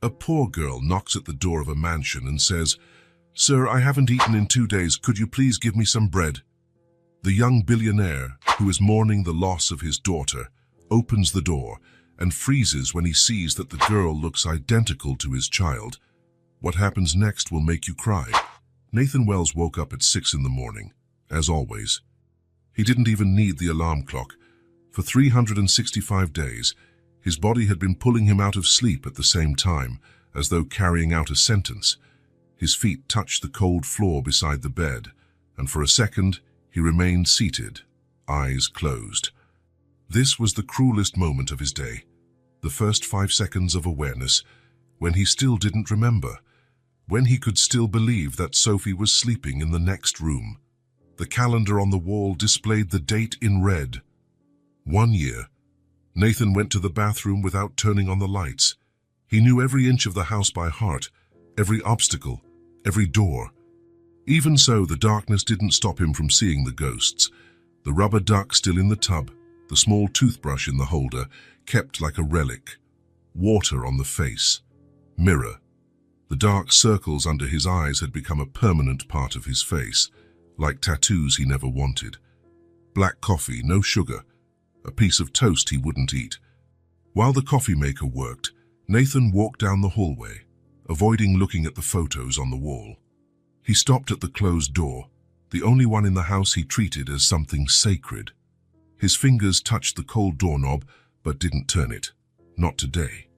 A poor girl knocks at the door of a mansion and says, "Sir, I haven't eaten in 2 days. Could you please give me some bread?" The young billionaire, who is mourning the loss of his daughter, opens the door and freezes when he sees that the girl looks identical to his child. What happens next will make you cry. Nathan Wells woke up at 6 in the morning, as always. He didn't even need the alarm clock. For 365 days, his body had been pulling him out of sleep at the same time, as though carrying out a sentence. His feet touched the cold floor beside the bed, and for a second he remained seated, eyes closed. This was the cruelest moment of his day, the first 5 seconds of awareness, when he still didn't remember, when he could still believe that Sophie was sleeping in the next room. The calendar on the wall displayed the date in red. 1 year. Nathan went to the bathroom without turning on the lights. He knew every inch of the house by heart, every obstacle, every door. Even so, the darkness didn't stop him from seeing the ghosts. The rubber duck still in the tub, the small toothbrush in the holder, kept like a relic. Water on the face. Mirror. The dark circles under his eyes had become a permanent part of his face, like tattoos he never wanted. Black coffee, no sugar. A piece of toast he wouldn't eat. While the coffee maker worked, Nathan walked down the hallway, avoiding looking at the photos on the wall. He stopped at the closed door, the only one in the house he treated as something sacred. His fingers touched the cold doorknob, but didn't turn it. Not today.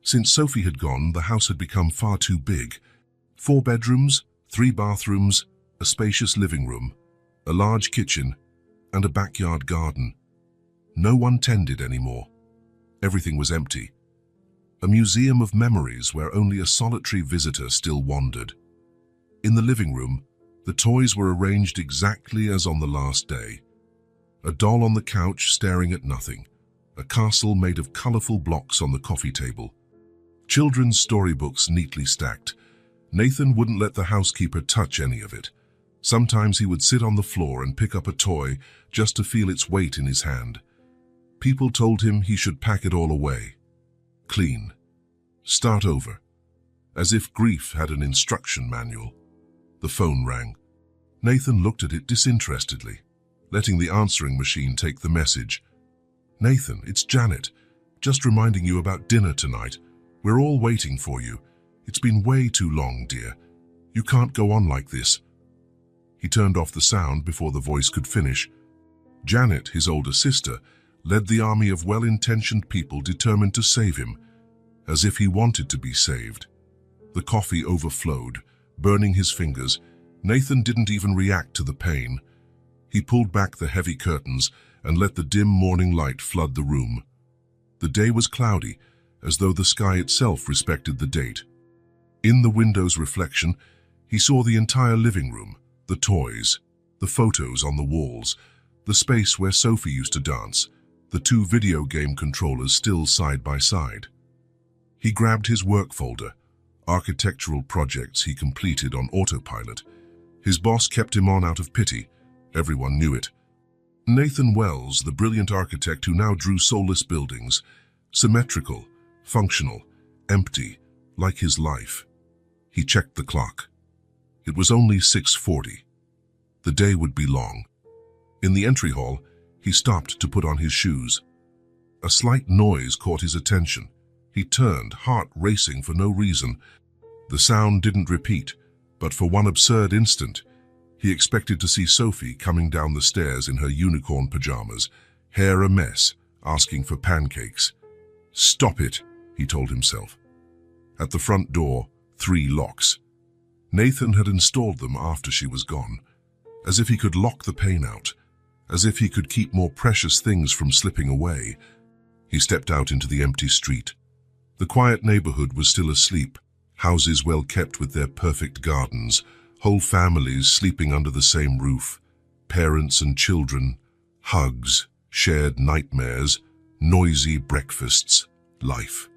Since Sophie had gone, the house had become far too big. 4 bedrooms, 3 bathrooms, a spacious living room, a large kitchen, and a backyard garden. No one tended anymore. Everything was empty. A museum of memories where only a solitary visitor still wandered. In the living room, the toys were arranged exactly as on the last day. A doll on the couch staring at nothing. A castle made of colorful blocks on the coffee table. Children's storybooks neatly stacked. Nathan wouldn't let the housekeeper touch any of it. Sometimes he would sit on the floor and pick up a toy just to feel its weight in his hand. People told him he should pack it all away. Clean. Start over. As if grief had an instruction manual. The phone rang. Nathan looked at it disinterestedly, letting the answering machine take the message. "Nathan, it's Janet. Just reminding you about dinner tonight. We're all waiting for you. It's been way too long, dear. You can't go on like this." He turned off the sound before the voice could finish. Janet, his older sister, led the army of well-intentioned people determined to save him, as if he wanted to be saved. The coffee overflowed, burning his fingers. Nathan didn't even react to the pain. He pulled back the heavy curtains and let the dim morning light flood the room. The day was cloudy, as though the sky itself respected the date. In the window's reflection, he saw the entire living room, the toys, the photos on the walls, the space where Sophie used to dance, the 2 video game controllers still side by side. He grabbed his work folder, architectural projects he completed on autopilot. His boss kept him on out of pity. Everyone knew it. Nathan Wells, the brilliant architect who now drew soulless buildings, symmetrical, functional, empty, like his life. He checked the clock. It was only 6:40. The day would be long. In the entry hall, he stopped to put on his shoes. A slight noise caught his attention. He turned, heart racing for no reason. The sound didn't repeat, but for one absurd instant, he expected to see Sophie coming down the stairs in her unicorn pajamas, hair a mess, asking for pancakes. "Stop it," he told himself. At the front door, 3 locks. Nathan had installed them after she was gone, as if he could lock the pain out, as if he could keep more precious things from slipping away. He stepped out into the empty street. The quiet neighborhood was still asleep, houses well kept with their perfect gardens, whole families sleeping under the same roof, parents and children, hugs, shared nightmares, noisy breakfasts, life.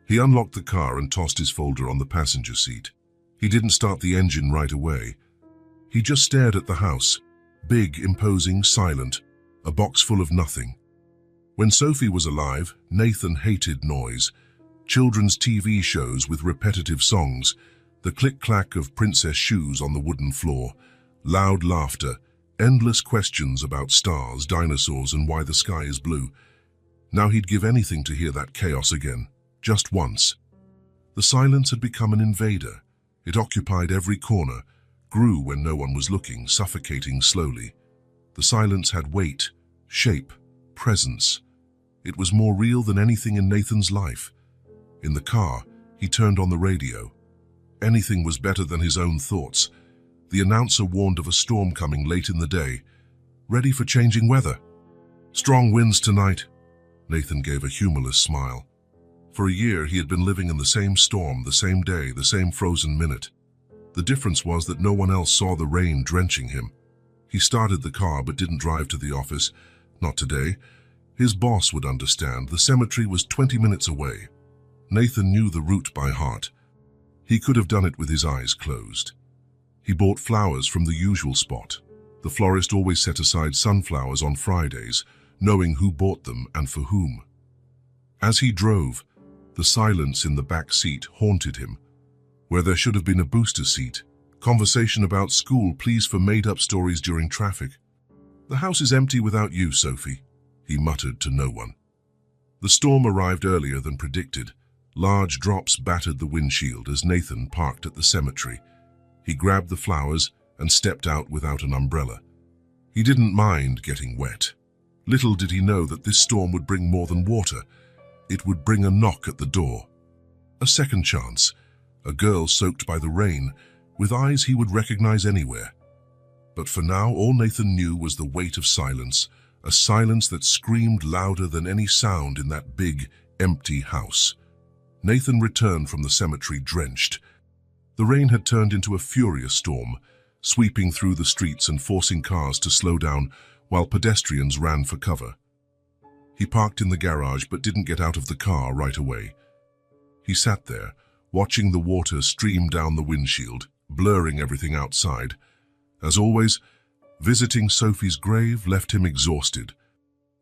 He unlocked the car and tossed his folder on the passenger seat. He didn't start the engine right away. He just stared at the house, big, imposing, silent, a box full of nothing. When Sophie was alive, Nathan hated noise. children's TV shows with repetitive songs, the click-clack of princess shoes on the wooden floor, loud laughter, endless questions about stars, dinosaurs, and why the sky is blue. Now he'd give anything to hear that chaos again, just once. The silence had become an invader. It occupied every corner, grew when no one was looking, suffocating slowly. The silence had weight, shape, presence. It was more real than anything in Nathan's life. In the car, he turned on the radio. Anything was better than his own thoughts. The announcer warned of a storm coming late in the day. Ready for changing weather. Strong winds tonight. Nathan gave a humorless smile. For a year, he had been living in the same storm, the same day, the same frozen minute. The difference was that no one else saw the rain drenching him. He started the car but didn't drive to the office. Not today. His boss would understand. The cemetery was 20 minutes away. Nathan knew the route by heart. He could have done it with his eyes closed. He bought flowers from the usual spot. The florist always set aside sunflowers on Fridays, knowing who bought them and for whom. As he drove, the silence in the back seat haunted him. Where there should have been a booster seat, conversation about school, pleas for made-up stories during traffic. "The house is empty without you, Sophie," he muttered to no one. The storm arrived earlier than predicted. Large drops battered the windshield as Nathan parked at the cemetery. He grabbed the flowers and stepped out without an umbrella. He didn't mind getting wet. Little did he know that this storm would bring more than water. It would bring a knock at the door. A second chance. A girl soaked by the rain, with eyes he would recognize anywhere. But for now, all Nathan knew was the weight of silence, a silence that screamed louder than any sound in that big, empty house. Nathan returned from the cemetery drenched. The rain had turned into a furious storm, sweeping through the streets and forcing cars to slow down while pedestrians ran for cover. He parked in the garage but didn't get out of the car right away. He sat there, watching the water stream down the windshield, blurring everything outside. As always, visiting Sophie's grave left him exhausted.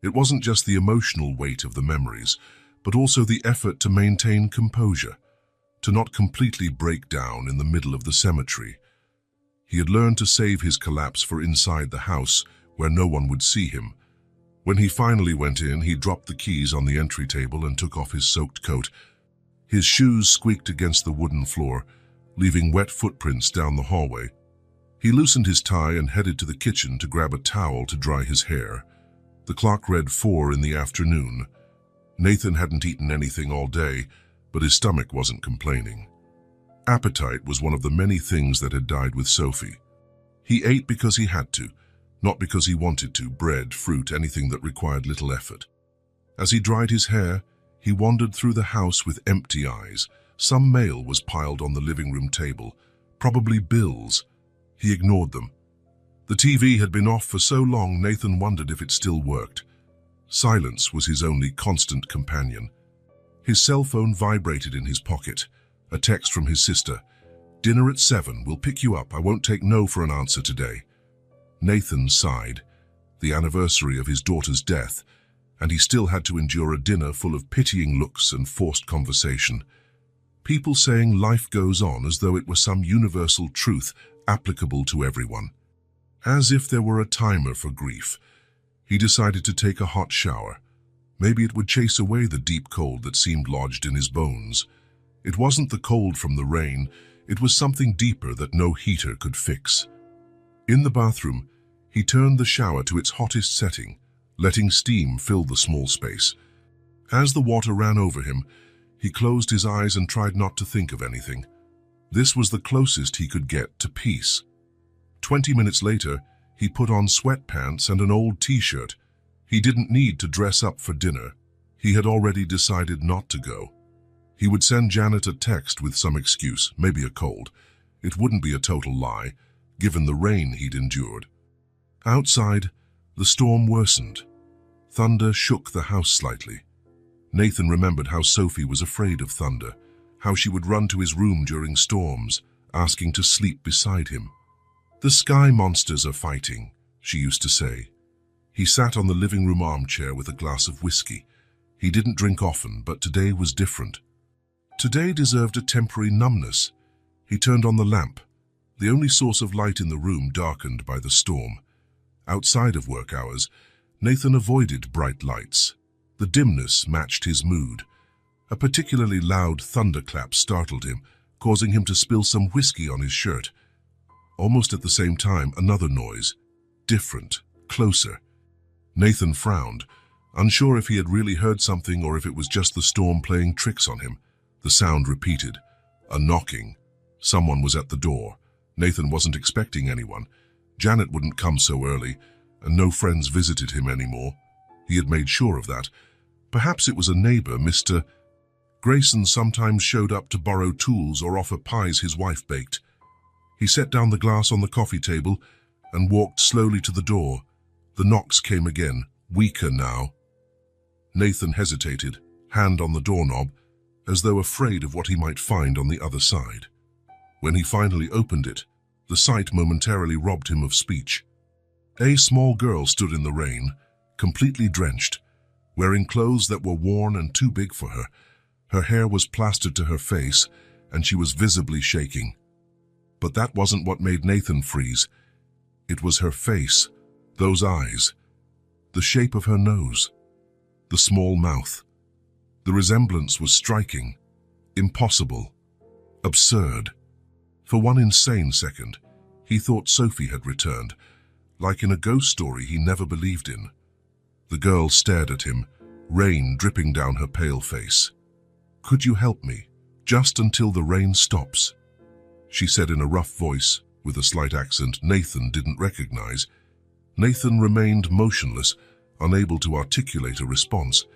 It wasn't just the emotional weight of the memories, but also the effort to maintain composure, to not completely break down in the middle of the cemetery. He had learned to save his collapse for inside the house, where no one would see him. When he finally went in, he dropped the keys on the entry table and took off his soaked coat. His shoes squeaked against the wooden floor, leaving wet footprints down the hallway. He loosened his tie and headed to the kitchen to grab a towel to dry his hair. The clock read 4 in the afternoon. Nathan hadn't eaten anything all day, but his stomach wasn't complaining. Appetite was one of the many things that had died with Sophie. He ate because he had to, not because he wanted to. Bread, fruit, anything that required little effort. As he dried his hair, he wandered through the house with empty eyes. Some mail was piled on the living room table, probably bills. He ignored them. The TV had been off for so long, Nathan wondered if it still worked. Silence was his only constant companion. His cell phone vibrated in his pocket. A text from his sister. "Dinner at 7. We'll pick you up. I won't take no for an answer today." Nathan sighed. The anniversary of his daughter's death, and he still had to endure a dinner full of pitying looks and forced conversation. People saying life goes on as though it were some universal truth applicable to everyone. As if there were a timer for grief. He decided to take a hot shower. Maybe it would chase away the deep cold that seemed lodged in his bones. It wasn't the cold from the rain, it was something deeper that no heater could fix. In the bathroom, he turned the shower to its hottest setting, letting steam fill the small space. As the water ran over him, he closed his eyes and tried not to think of anything. This was the closest he could get to peace. 20 minutes later, he put on sweatpants and an old t-shirt. He didn't need to dress up for dinner. He had already decided not to go. He would send Janet a text with some excuse, maybe a cold. It wouldn't be a total lie, given the rain he'd endured. Outside, the storm worsened. Thunder shook the house slightly. Nathan remembered how Sophie was afraid of thunder, how she would run to his room during storms, asking to sleep beside him. "The sky monsters are fighting," she used to say. He sat on the living room armchair with a glass of whiskey. He didn't drink often, but today was different. Today deserved a temporary numbness. He turned on the lamp, the only source of light in the room darkened by the storm. Outside of work hours, Nathan avoided bright lights. The dimness matched his mood. A particularly loud thunderclap startled him, causing him to spill some whiskey on his shirt. Almost at the same time, another noise. Different, closer. Nathan frowned, unsure if he had really heard something or if it was just the storm playing tricks on him. The sound repeated. A knocking. Someone was at the door. Nathan wasn't expecting anyone. Janet wouldn't come so early, and no friends visited him anymore. He had made sure of that. Perhaps it was a neighbor, Mr. Grayson sometimes showed up to borrow tools or offer pies his wife baked. He set down the glass on the coffee table and walked slowly to the door. The knocks came again, weaker now. Nathan hesitated, hand on the doorknob, as though afraid of what he might find on the other side. When he finally opened it, the sight momentarily robbed him of speech. A small girl stood in the rain, completely drenched, wearing clothes that were worn and too big for her. Her hair was plastered to her face, and she was visibly shaking. But that wasn't what made Nathan freeze. It was her face, those eyes, the shape of her nose, the small mouth. The resemblance was striking, impossible, absurd. For one insane second, he thought Sophie had returned, like in a ghost story he never believed in. The girl stared at him, rain dripping down her pale face. "Could you help me, just until the rain stops?" she said in a rough voice, with a slight accent Nathan didn't recognize. Nathan remained motionless, unable to articulate a response.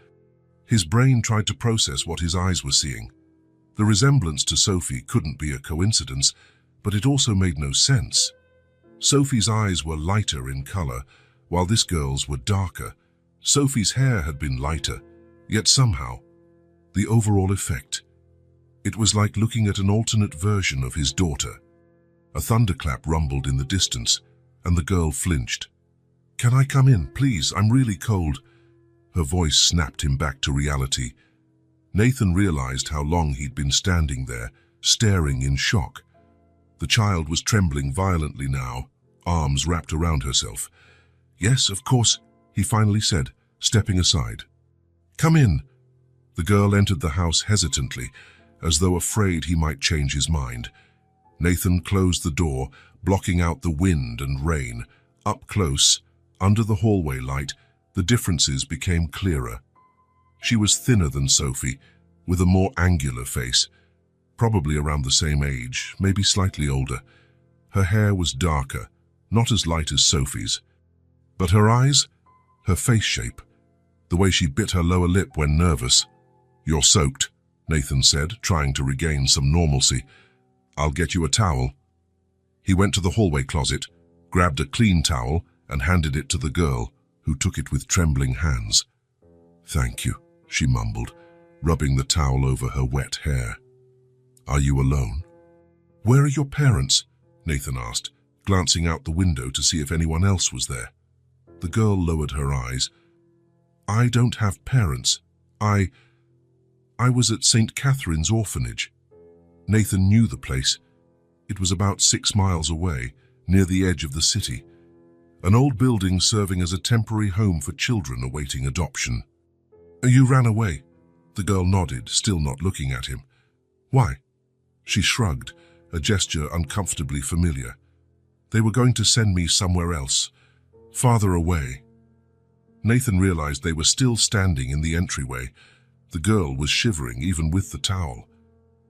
His brain tried to process what his eyes were seeing. The resemblance to Sophie couldn't be a coincidence, but it also made no sense. Sophie's eyes were lighter in color, while this girl's were darker. Sophie's hair had been lighter, yet somehow, the overall effect. It was like looking at an alternate version of his daughter. A thunderclap rumbled in the distance, and the girl flinched. "Can I come in, please? I'm really cold." Her voice snapped him back to reality. Nathan realized how long he'd been standing there, staring in shock. The child was trembling violently now, arms wrapped around herself. "Yes, of course," he finally said, stepping aside. "Come in." The girl entered the house hesitantly, as though afraid he might change his mind. Nathan closed the door, blocking out the wind and rain. Up close, under the hallway light, the differences became clearer. She was thinner than Sophie, with a more angular face, probably around the same age, maybe slightly older. Her hair was darker, not as light as Sophie's. But her eyes, her face shape, the way she bit her lower lip when nervous. "You're soaked," Nathan said, trying to regain some normalcy. "I'll get you a towel." He went to the hallway closet, grabbed a clean towel, and handed it to the girl, who took it with trembling hands. "Thank you," she mumbled, rubbing the towel over her wet hair. "Are you alone?" "Where are your parents?" Nathan asked, glancing out the window to see if anyone else was there. The girl lowered her eyes. "I don't have parents. I was at St. Catherine's orphanage." Nathan knew the place. It was about 6 miles away, near the edge of the city. An old building serving as a temporary home for children awaiting adoption. "You ran away?" The girl nodded, still not looking at him. "Why?" She shrugged, a gesture uncomfortably familiar. "They were going to send me somewhere else, farther away." Nathan realized they were still standing in the entryway. The girl was shivering even with the towel.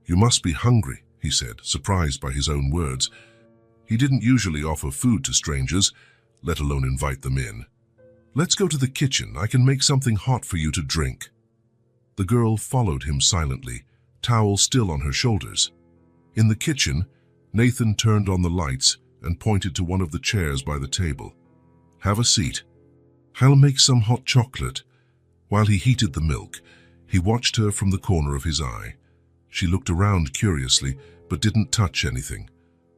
"You must be hungry," he said, surprised by his own words. He didn't usually offer food to strangers, let alone invite them in. "Let's go to the kitchen. I can make something hot for you to drink." The girl followed him silently, towel still on her shoulders. In the kitchen, Nathan turned on the lights and pointed to one of the chairs by the table. "Have a seat. I'll make some hot chocolate." While he heated the milk, he watched her from the corner of his eye. She looked around curiously, but didn't touch anything.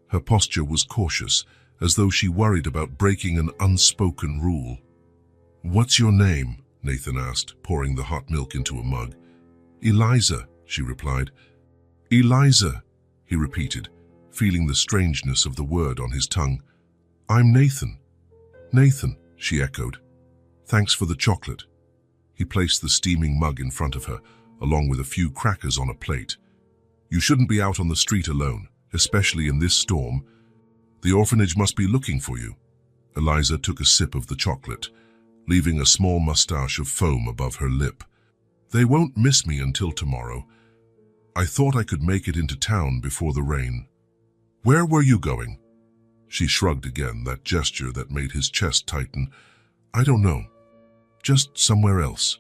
Her posture was cautious, as though she worried about breaking an unspoken rule. "What's your name?" Nathan asked, pouring the hot milk into a mug. "Eliza," she replied. Eliza, he repeated, feeling the strangeness of the word on his tongue. I'm Nathan. Nathan, she echoed. Thanks for the chocolate. He placed the steaming mug in front of her, along with a few crackers on a plate. You shouldn't be out on the street alone, especially in this storm. The orphanage must be looking for you. Eliza took a sip of the chocolate, leaving a small mustache of foam above her lip. They won't miss me until tomorrow. I thought I could make it into town before the rain. Where were you going? She shrugged again, that gesture that made his chest tighten. I don't know. Just somewhere else.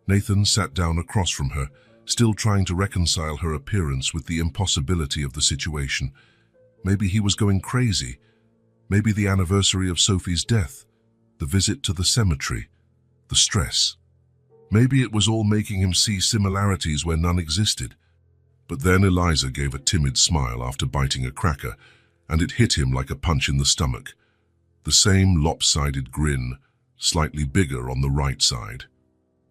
Nathan sat down across from her, still trying to reconcile her appearance with the impossibility of the situation. Maybe he was going crazy. Maybe the anniversary of Sophie's death, the visit to the cemetery, the stress. Maybe it was all making him see similarities where none existed. But then Eliza gave a timid smile after biting a cracker, and it hit him like a punch in the stomach. The same lopsided grin, slightly bigger on the right side.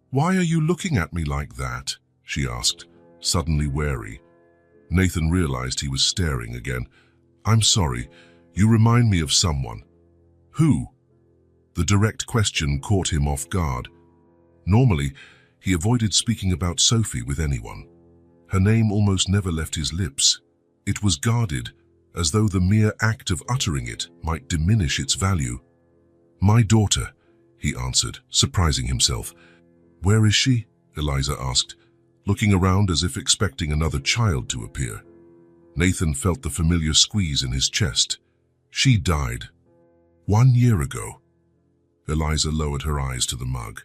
Why are you looking at me like that? She asked, suddenly wary. Nathan realized he was staring again. I'm sorry, you remind me of someone. Who? The direct question caught him off guard. Normally, he avoided speaking about Sophie with anyone. Her name almost never left his lips. It was guarded, as though the mere act of uttering it might diminish its value. My daughter, he answered, surprising himself. Where is she? Eliza asked, looking around as if expecting another child to appear. Nathan felt the familiar squeeze in his chest. She died 1 year ago. Eliza lowered her eyes to the mug.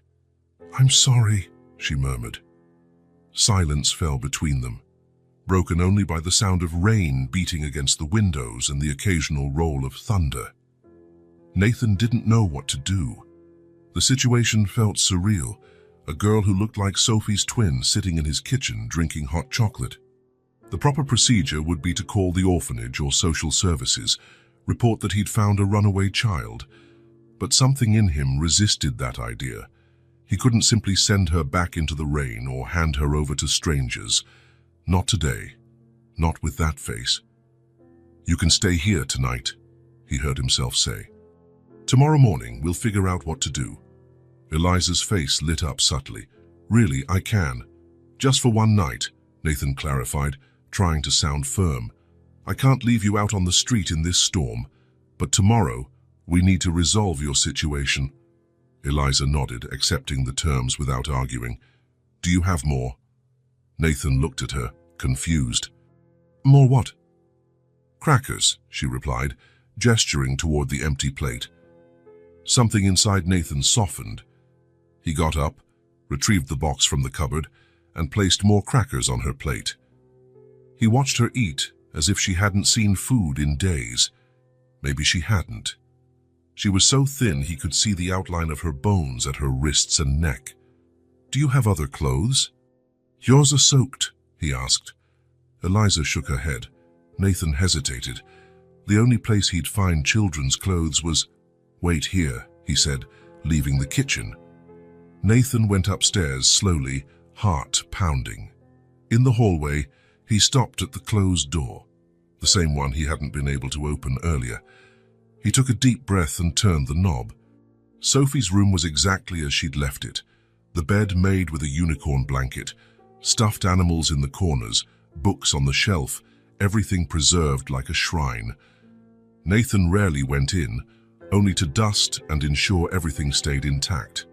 I'm sorry, she murmured. Silence fell between them, broken only by the sound of rain beating against the windows and the occasional roll of thunder. Nathan didn't know what to do. The situation felt surreal, a girl who looked like Sophie's twin sitting in his kitchen drinking hot chocolate. The proper procedure would be to call the orphanage or social services, report that he'd found a runaway child. But something in him resisted that idea. He couldn't simply send her back into the rain or hand her over to strangers. Not today. Not with that face. You can stay here tonight, he heard himself say. Tomorrow morning we'll figure out what to do. Eliza's face lit up subtly. Really, I can. Just for one night, Nathan clarified, trying to sound firm. I can't leave you out on the street in this storm, but tomorrow we need to resolve your situation. Eliza nodded, accepting the terms without arguing. Do you have more? Nathan looked at her, confused. More what? Crackers, she replied, gesturing toward the empty plate. Something inside Nathan softened. He got up, retrieved the box from the cupboard, and placed more crackers on her plate. He watched her eat as if she hadn't seen food in days. Maybe she hadn't. She was so thin he could see the outline of her bones at her wrists and neck. Do you have other clothes? Yours are soaked, he asked. Eliza shook her head. Nathan hesitated. The only place he'd find children's clothes was... Wait here, he said, leaving the kitchen. Nathan went upstairs slowly, heart pounding. In the hallway, he stopped at the closed door, the same one he hadn't been able to open earlier. He took a deep breath and turned the knob. Sophie's room was exactly as she'd left it. The bed made with a unicorn blanket, stuffed animals in the corners, books on the shelf, everything preserved like a shrine. Nathan rarely went in, only to dust and ensure everything stayed intact.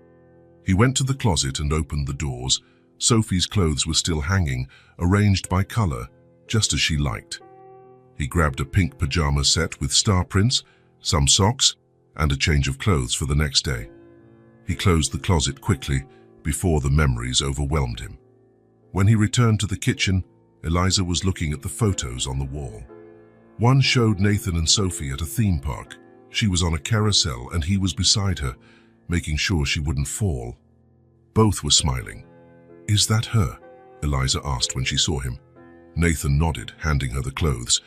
He went to the closet and opened the doors. Sophie's clothes were still hanging, arranged by color, just as she liked. He grabbed a pink pajama set with star prints, some socks, and a change of clothes for the next day. He closed the closet quickly before the memories overwhelmed him. When he returned to the kitchen, Eliza was looking at the photos on the wall. One showed Nathan and Sophie at a theme park. She was on a carousel and he was beside her, making sure she wouldn't fall. Both were smiling. Is that her? Eliza asked when she saw him. Nathan nodded, handing her the clothes.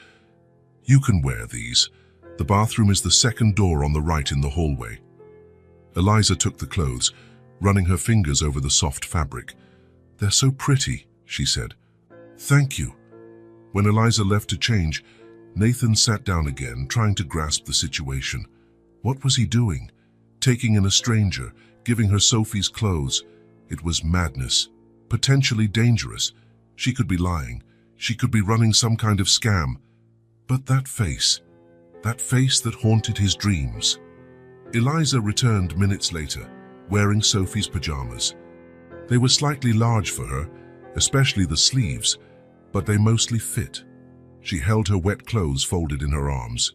You can wear these. The bathroom is the second door on the right in the hallway. Eliza took the clothes, running her fingers over the soft fabric. They're so pretty, she said. Thank you. When Eliza left to change, Nathan sat down again, trying to grasp the situation. What was he doing? Taking in a stranger, giving her Sophie's clothes. It was madness, potentially dangerous. She could be lying. She could be running some kind of scam. But that face that haunted his dreams. Eliza returned minutes later, wearing Sophie's pajamas. They were slightly large for her, especially the sleeves, but they mostly fit. She held her wet clothes folded in her arms.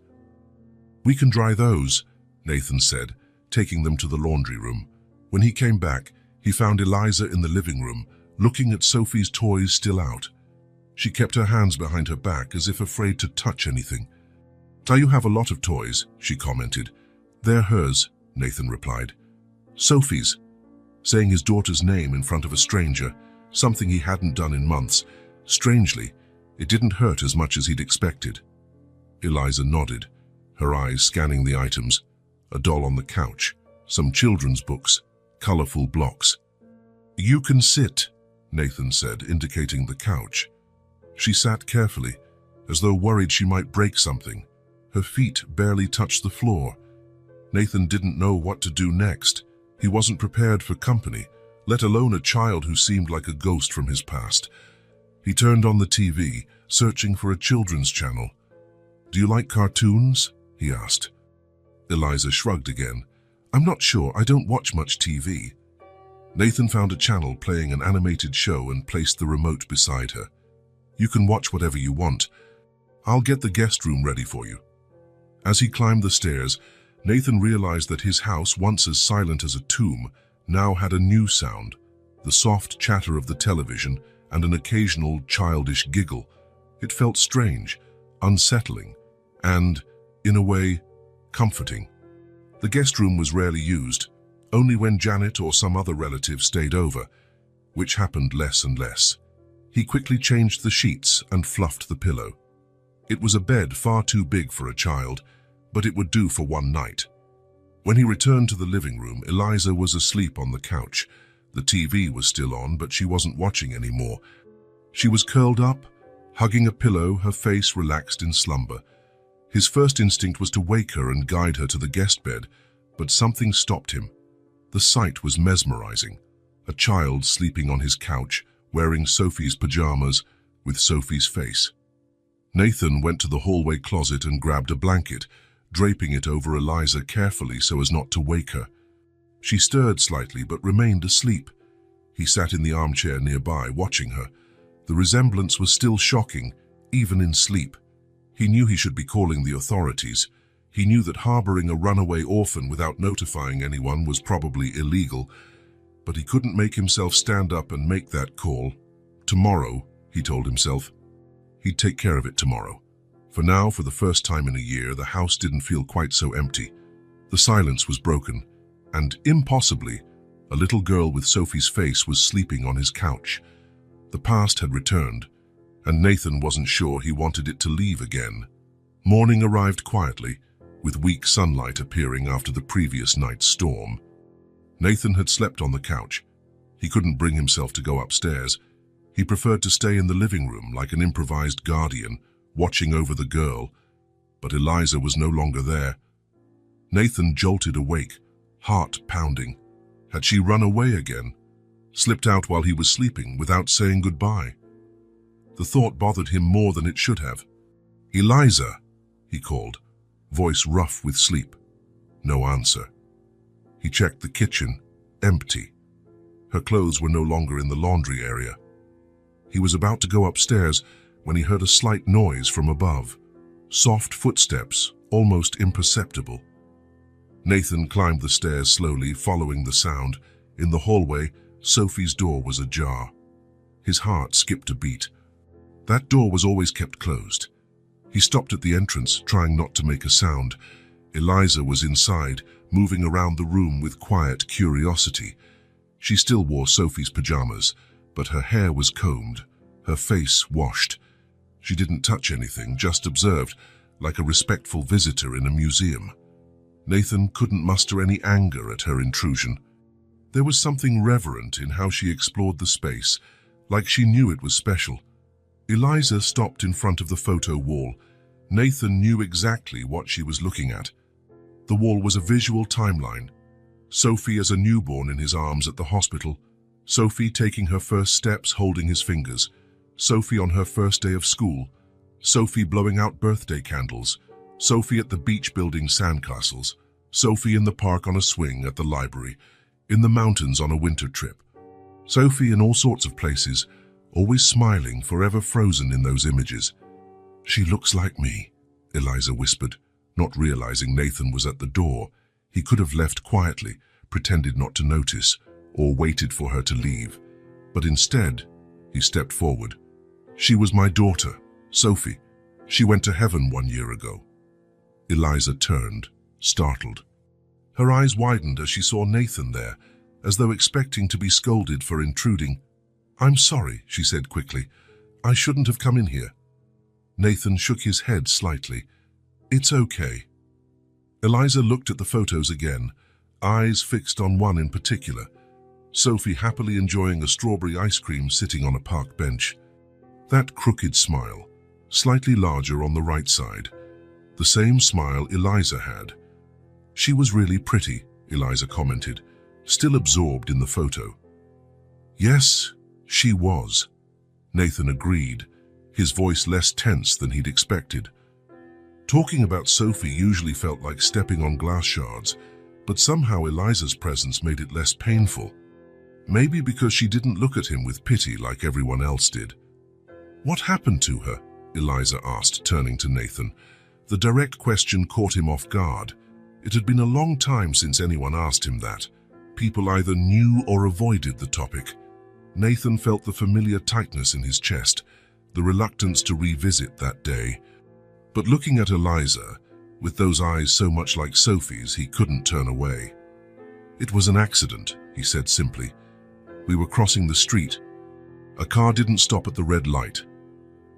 "We can dry those," Nathan said, taking them to the laundry room. When he came back, he found Eliza in the living room, looking at Sophie's toys still out. She kept her hands behind her back as if afraid to touch anything. "So you have a lot of toys," she commented. "They're hers," Nathan replied. "Sophie's," saying his daughter's name in front of a stranger, something he hadn't done in months. Strangely, it didn't hurt as much as he'd expected. Eliza nodded, her eyes scanning the items. A doll on the couch, some children's books, colorful blocks. "You can sit," Nathan said, indicating the couch. She sat carefully, as though worried she might break something. Her feet barely touched the floor. Nathan didn't know what to do next. He wasn't prepared for company, let alone a child who seemed like a ghost from his past. He turned on the TV, searching for a children's channel. "Do you like cartoons?" he asked. Eliza shrugged again. "I'm not sure, I don't watch much TV." Nathan found a channel playing an animated show and placed the remote beside her. "You can watch whatever you want. I'll get the guest room ready for you." As he climbed the stairs, Nathan realized that his house, once as silent as a tomb, now had a new sound, the soft chatter of the television and an occasional childish giggle. It felt strange, unsettling, and, in a way, comforting. The guest room was rarely used, only when Janet or some other relative stayed over, which happened less and less. He quickly changed the sheets and fluffed the pillow. It was a bed far too big for a child, but it would do for one night. When he returned to the living room, Eliza was asleep on the couch. The TV was still on, but she wasn't watching anymore. She was curled up, hugging a pillow, her face relaxed in slumber. His first instinct was to wake her and guide her to the guest bed, but something stopped him. The sight was mesmerizing. A child sleeping on his couch, wearing Sophie's pajamas, with Sophie's face. Nathan went to the hallway closet and grabbed a blanket, draping it over Eliza carefully so as not to wake her. She stirred slightly but remained asleep. He sat in the armchair nearby, watching her. The resemblance was still shocking, even in sleep. He knew he should be calling the authorities. He knew that harboring a runaway orphan without notifying anyone was probably illegal, but he couldn't make himself stand up and make that call. Tomorrow, he told himself. He'd take care of it tomorrow. For now, for the first time in a year, the house didn't feel quite so empty. The silence was broken, and impossibly, a little girl with Sophie's face was sleeping on his couch. The past had returned, and Nathan wasn't sure he wanted it to leave again. Morning arrived quietly, with weak sunlight appearing after the previous night's storm. Nathan had slept on the couch. He couldn't bring himself to go upstairs. He preferred to stay in the living room like an improvised guardian, watching over the girl, but Eliza was no longer there. Nathan jolted awake, heart pounding. Had she run away again? Slipped out while he was sleeping without saying goodbye? The thought bothered him more than it should have. "Eliza," he called, voice rough with sleep. No answer. He checked the kitchen, empty. Her clothes were no longer in the laundry area. He was about to go upstairs when he heard a slight noise from above. Soft footsteps, almost imperceptible. Nathan climbed the stairs slowly, following the sound. In the hallway, Sophie's door was ajar. His heart skipped a beat. That door was always kept closed. He stopped at the entrance, trying not to make a sound. Eliza was inside, moving around the room with quiet curiosity. She still wore Sophie's pajamas, but her hair was combed, her face washed. She didn't touch anything, just observed, like a respectful visitor in a museum. Nathan couldn't muster any anger at her intrusion. There was something reverent in how she explored the space, like she knew it was special. Eliza stopped in front of the photo wall. Nathan knew exactly what she was looking at. The wall was a visual timeline. Sophie as a newborn in his arms at the hospital. Sophie taking her first steps holding his fingers. Sophie on her first day of school. Sophie blowing out birthday candles. Sophie at the beach building sandcastles. Sophie in the park on a swing at the library. In the mountains on a winter trip. Sophie in all sorts of places, always smiling, forever frozen in those images. "She looks like me," Eliza whispered, not realizing Nathan was at the door. He could have left quietly, pretended not to notice, or waited for her to leave. But instead, he stepped forward. "She was my daughter, Sophie. She went to heaven 1 year ago." Eliza turned, startled. Her eyes widened as she saw Nathan there, as though expecting to be scolded for intruding. "I'm sorry," she said quickly. "I shouldn't have come in here." Nathan shook his head slightly. "It's okay." Eliza looked at the photos again, eyes fixed on one in particular. Sophie happily enjoying a strawberry ice cream sitting on a park bench. That crooked smile, slightly larger on the right side. The same smile Eliza had. "She was really pretty," Eliza commented, still absorbed in the photo. "Yes, she was," Nathan agreed, his voice less tense than he'd expected. Talking about Sophie usually felt like stepping on glass shards, but somehow Eliza's presence made it less painful. Maybe because she didn't look at him with pity like everyone else did. "What happened to her?" Eliza asked, turning to Nathan. The direct question caught him off guard. It had been a long time since anyone asked him that. People either knew or avoided the topic. Nathan felt the familiar tightness in his chest, the reluctance to revisit that day. But looking at Eliza, with those eyes so much like Sophie's, he couldn't turn away. "It was an accident," he said simply. "We were crossing the street. A car didn't stop at the red light."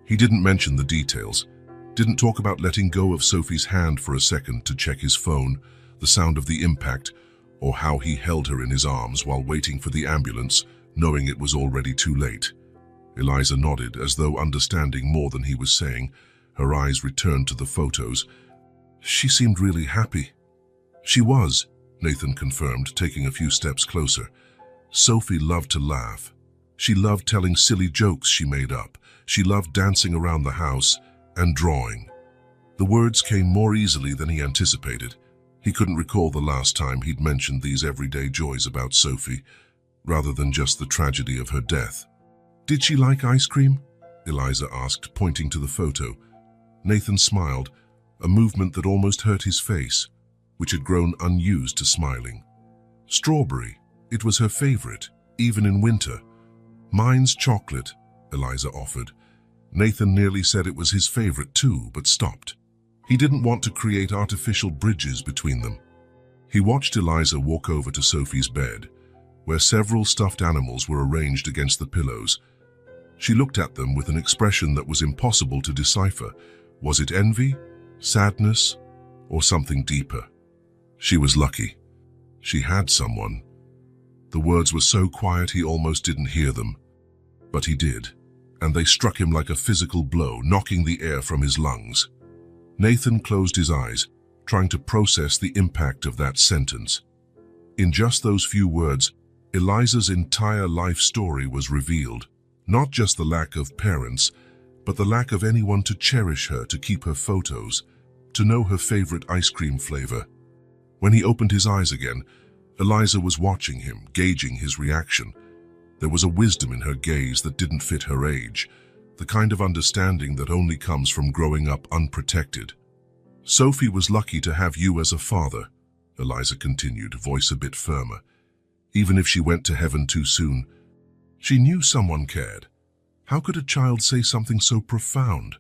He didn't mention the details, didn't talk about letting go of Sophie's hand for a second to check his phone, the sound of the impact, or how he held her in his arms while waiting for the ambulance, knowing it was already too late. Eliza nodded, as though understanding more than he was saying. Her eyes returned to the photos. "She seemed really happy." "She was," Nathan confirmed, taking a few steps closer. "Sophie loved to laugh. She loved telling silly jokes she made up. She loved dancing around the house and drawing." The words came more easily than he anticipated. He couldn't recall the last time he'd mentioned these everyday joys about Sophie, rather than just the tragedy of her death. "Did she like ice cream?" Eliza asked, pointing to the photo. Nathan smiled, a movement that almost hurt his face, which had grown unused to smiling. "Strawberry. It was her favorite, even in winter." "Mine's chocolate," Eliza offered. Nathan nearly said it was his favorite too, but stopped. He didn't want to create artificial bridges between them. He watched Eliza walk over to Sophie's bed, where several stuffed animals were arranged against the pillows. She looked at them with an expression that was impossible to decipher. Was it envy, sadness, or something deeper? She was lucky. She had someone. The words were so quiet he almost didn't hear them. But he did, and they struck him like a physical blow, knocking the air from his lungs. Nathan closed his eyes, trying to process the impact of that sentence. In just those few words, Eliza's entire life story was revealed. Not just the lack of parents, but the lack of anyone to cherish her, to keep her photos, to know her favorite ice cream flavor. When he opened his eyes again, Eliza was watching him, gauging his reaction. There was a wisdom in her gaze that didn't fit her age, the kind of understanding that only comes from growing up unprotected. "Sophie was lucky to have you as a father," Eliza continued, voice a bit firmer. "Even if she went to heaven too soon, she knew someone cared. How could a child say something so profound?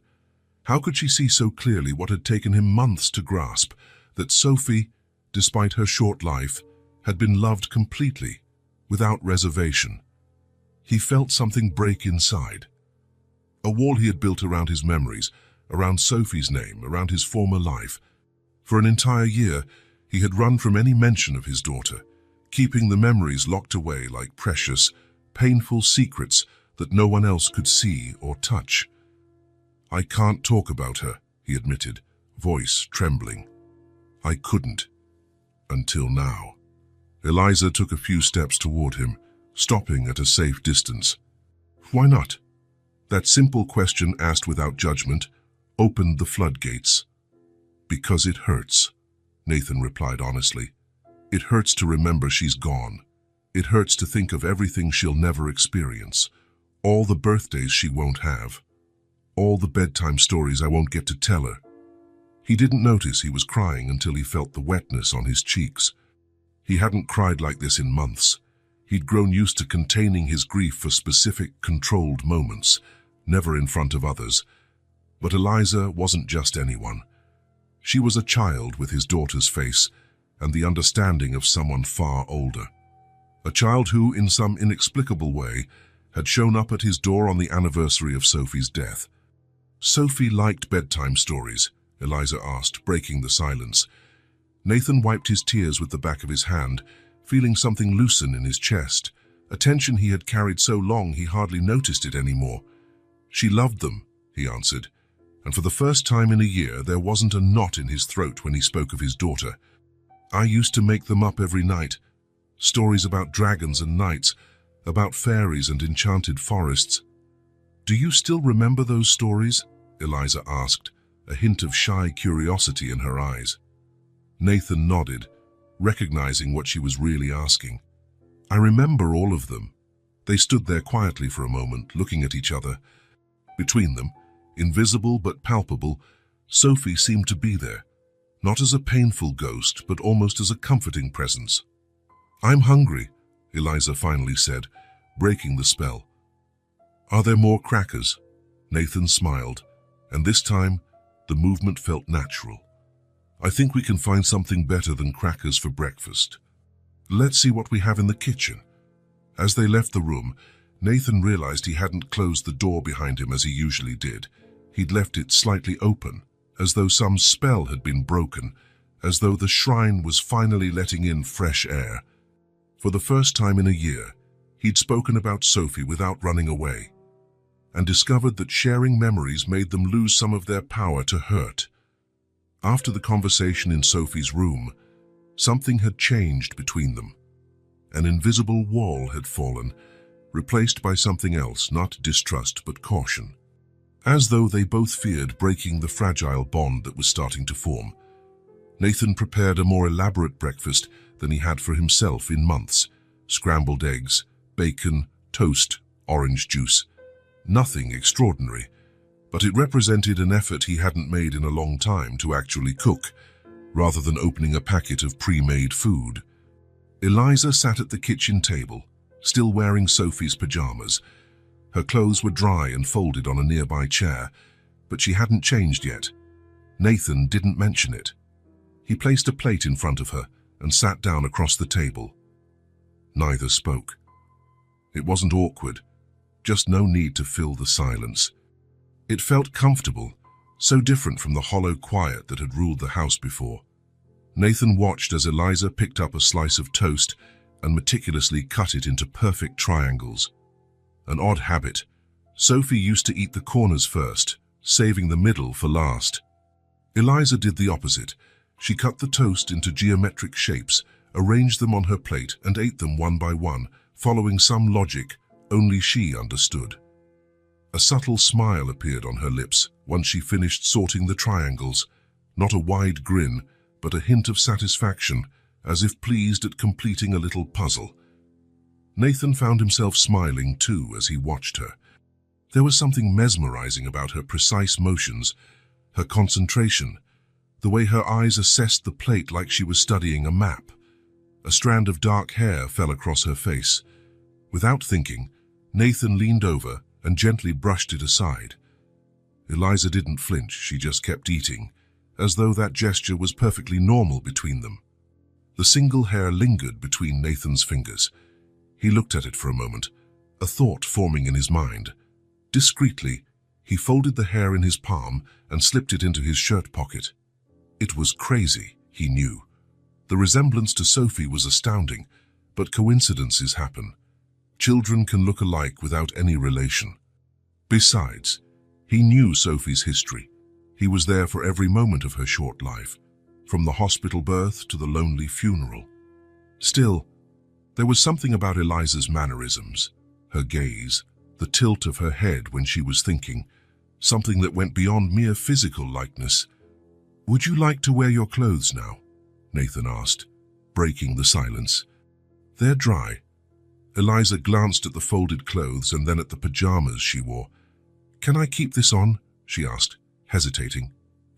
How could she see so clearly what had taken him months to grasp, that Sophie, despite her short life, had been loved completely, without reservation? He felt something break inside. A wall he had built around his memories, around Sophie's name, around his former life. For an entire year, he had run from any mention of his daughter, keeping the memories locked away like precious, painful secrets that no one else could see or touch. I can't talk about her, he admitted, voice trembling. I couldn't. Until now. Eliza took a few steps toward him, stopping at a safe distance. Why not? That simple question, asked without judgment, opened the floodgates. Because it hurts, Nathan replied honestly. It hurts to remember she's gone. It hurts to think of everything she'll never experience. All the birthdays she won't have. All the bedtime stories I won't get to tell her. He didn't notice he was crying until he felt the wetness on his cheeks. He hadn't cried like this in months. He'd grown used to containing his grief for specific, controlled moments, never in front of others. But Eliza wasn't just anyone. She was a child with his daughter's face and the understanding of someone far older. A child who, in some inexplicable way, had shown up at his door on the anniversary of Sophie's death. Sophie liked bedtime stories, Eliza asked, breaking the silence. Nathan wiped his tears with the back of his hand, feeling something loosen in his chest, a tension he had carried so long he hardly noticed it anymore. She loved them, he answered, and for the first time in a year there wasn't a knot in his throat when he spoke of his daughter. I used to make them up every night. Stories about dragons and knights, about fairies and enchanted forests. Do you still remember those stories? Eliza asked, a hint of shy curiosity in her eyes. Nathan nodded, recognizing what she was really asking. I remember all of them. They stood there quietly for a moment, looking at each other. Between them, invisible but palpable, Sophie seemed to be there, not as a painful ghost, but almost as a comforting presence. I'm hungry, Eliza finally said, breaking the spell. Are there more crackers? Nathan smiled, and this time, the movement felt natural. I think we can find something better than crackers for breakfast. Let's see what we have in the kitchen. As they left the room, Nathan realized he hadn't closed the door behind him as he usually did. He'd left it slightly open, as though some spell had been broken, as though the shrine was finally letting in fresh air. For the first time in a year, he'd spoken about Sophie without running away, and discovered that sharing memories made them lose some of their power to hurt. After the conversation in Sophie's room, something had changed between them. An invisible wall had fallen, replaced by something else, not distrust but caution. As though they both feared breaking the fragile bond that was starting to form. Nathan prepared a more elaborate breakfast than he had for himself in months. Scrambled eggs, bacon, toast, orange juice. Nothing extraordinary, but it represented an effort he hadn't made in a long time to actually cook, rather than opening a packet of pre-made food. Eliza sat at the kitchen table, still wearing Sophie's pajamas. Her clothes were dry and folded on a nearby chair, but she hadn't changed yet. Nathan didn't mention it. He placed a plate in front of her and sat down across the table. Neither spoke. It wasn't awkward, just no need to fill the silence. It felt comfortable, so different from the hollow quiet that had ruled the house before. Nathan watched as Eliza picked up a slice of toast and meticulously cut it into perfect triangles. An odd habit. Sophie used to eat the corners first, saving the middle for last. Eliza did the opposite. She cut the toast into geometric shapes, arranged them on her plate, and ate them one by one, following some logic only she understood. A subtle smile appeared on her lips once she finished sorting the triangles, not a wide grin, but a hint of satisfaction, as if pleased at completing a little puzzle. Nathan found himself smiling too as he watched her. There was something mesmerizing about her precise motions, her concentration, the way her eyes assessed the plate like she was studying a map. A strand of dark hair fell across her face. Without thinking, Nathan leaned over and gently brushed it aside. Eliza didn't flinch, she just kept eating, as though that gesture was perfectly normal between them. The single hair lingered between Nathan's fingers. He looked at it for a moment, a thought forming in his mind. Discreetly, he folded the hair in his palm and slipped it into his shirt pocket. It was crazy, he knew. The resemblance to Sophie was astounding, but coincidences happen. Children can look alike without any relation. Besides, He knew Sophie's history. He was there for every moment of her short life, from the hospital birth to the lonely funeral. Still, there was something about Eliza's mannerisms, her gaze, the tilt of her head when she was thinking, something that went beyond mere physical likeness. "Would you like to wear your clothes now?" Nathan asked, breaking the silence. "They're dry." Eliza glanced at the folded clothes and then at the pajamas she wore. "Can I keep this on?" she asked, hesitating.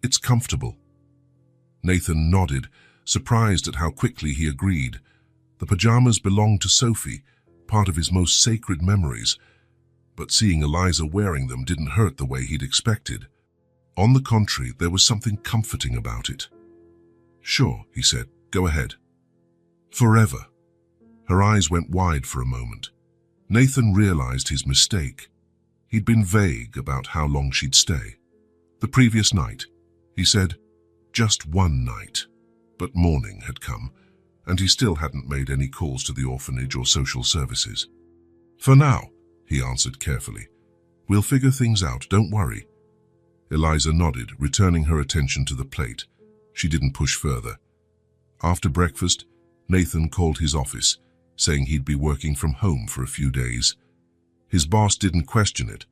"It's comfortable." Nathan nodded, surprised at how quickly he agreed. The pajamas belonged to Sophie, part of his most sacred memories, but seeing Eliza wearing them didn't hurt the way he'd expected. On the contrary, there was something comforting about it. "Sure," he said, "go ahead." "Forever." Her eyes went wide for a moment. Nathan realized his mistake. He'd been vague about how long she'd stay. The previous night, he said, just one night. But morning had come, and he still hadn't made any calls to the orphanage or social services. "For now," he answered carefully. "We'll figure things out, don't worry." Eliza nodded, returning her attention to the plate. She didn't push further. After breakfast, Nathan called his office, saying he'd be working from home for a few days. His boss didn't question it.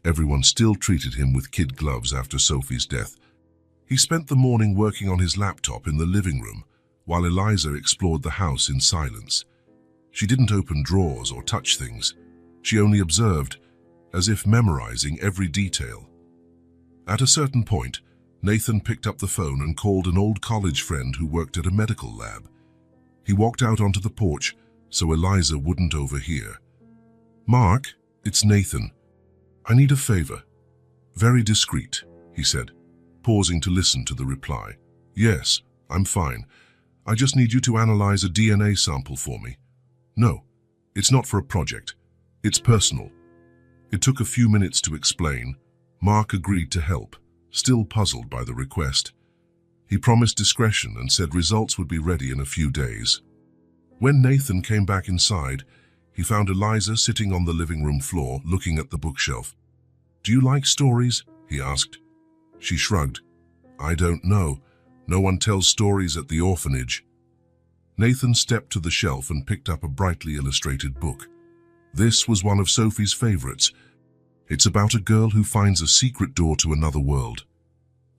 Everyone still treated him with kid gloves after Sophie's death. He spent the morning working on his laptop in the living room, while Eliza explored the house in silence. She didn't open drawers or touch things. She only observed, as if memorizing every detail. At a certain point, Nathan picked up the phone and called an old college friend who worked at a medical lab. He walked out onto the porch so Eliza wouldn't overhear. "Mark, it's Nathan. I need a favor." "Very discreet," he said, pausing to listen to the reply. "Yes, I'm fine. I just need you to analyze a DNA sample for me." "No, it's not for a project. It's personal." It took a few minutes to explain. Mark agreed to help, still puzzled by the request. He promised discretion and said results would be ready in a few days. When Nathan came back inside, he found Eliza sitting on the living room floor, looking at the bookshelf. "Do you like stories?" he asked. She shrugged. "I don't know. No one tells stories at the orphanage." Nathan stepped to the shelf and picked up a brightly illustrated book. This was one of Sophie's favorites. It's about a girl who finds a secret door to another world.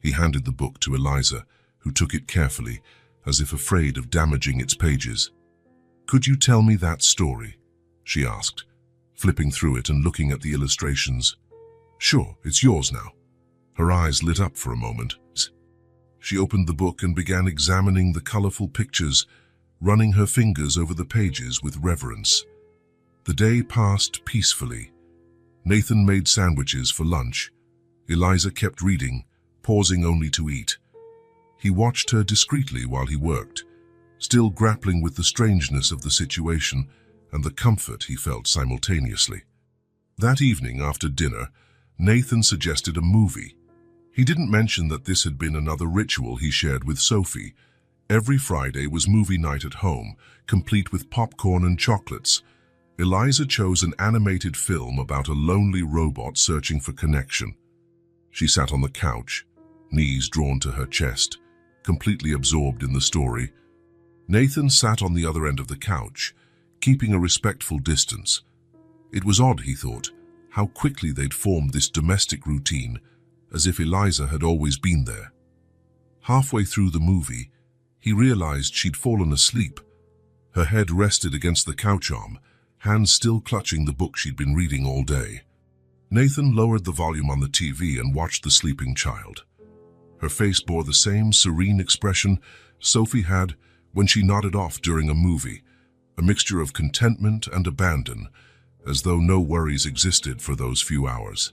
He handed the book to Eliza, who took it carefully, as if afraid of damaging its pages. "Could you tell me that story?" she asked, flipping through it and looking at the illustrations. "Sure, it's yours now." Her eyes lit up for a moment. She opened the book and began examining the colorful pictures, running her fingers over the pages with reverence. The day passed peacefully. Nathan made sandwiches for lunch. Eliza kept reading, pausing only to eat. He watched her discreetly while he worked, still grappling with the strangeness of the situation and the comfort he felt simultaneously. That evening after dinner, Nathan suggested a movie. He didn't mention that this had been another ritual he shared with Sophie. Every Friday was movie night at home, complete with popcorn and chocolates. Eliza chose an animated film about a lonely robot searching for connection. She sat on the couch, knees drawn to her chest, completely absorbed in the story. Nathan sat on the other end of the couch, keeping a respectful distance. It was odd, he thought, how quickly they'd formed this domestic routine, as if Eliza had always been there. Halfway through the movie, he realized she'd fallen asleep. Her head rested against the couch arm, hands still clutching the book she'd been reading all day. Nathan lowered the volume on the TV and watched the sleeping child. Her face bore the same serene expression Sophie had when she nodded off during a movie, a mixture of contentment and abandon, as though no worries existed for those few hours.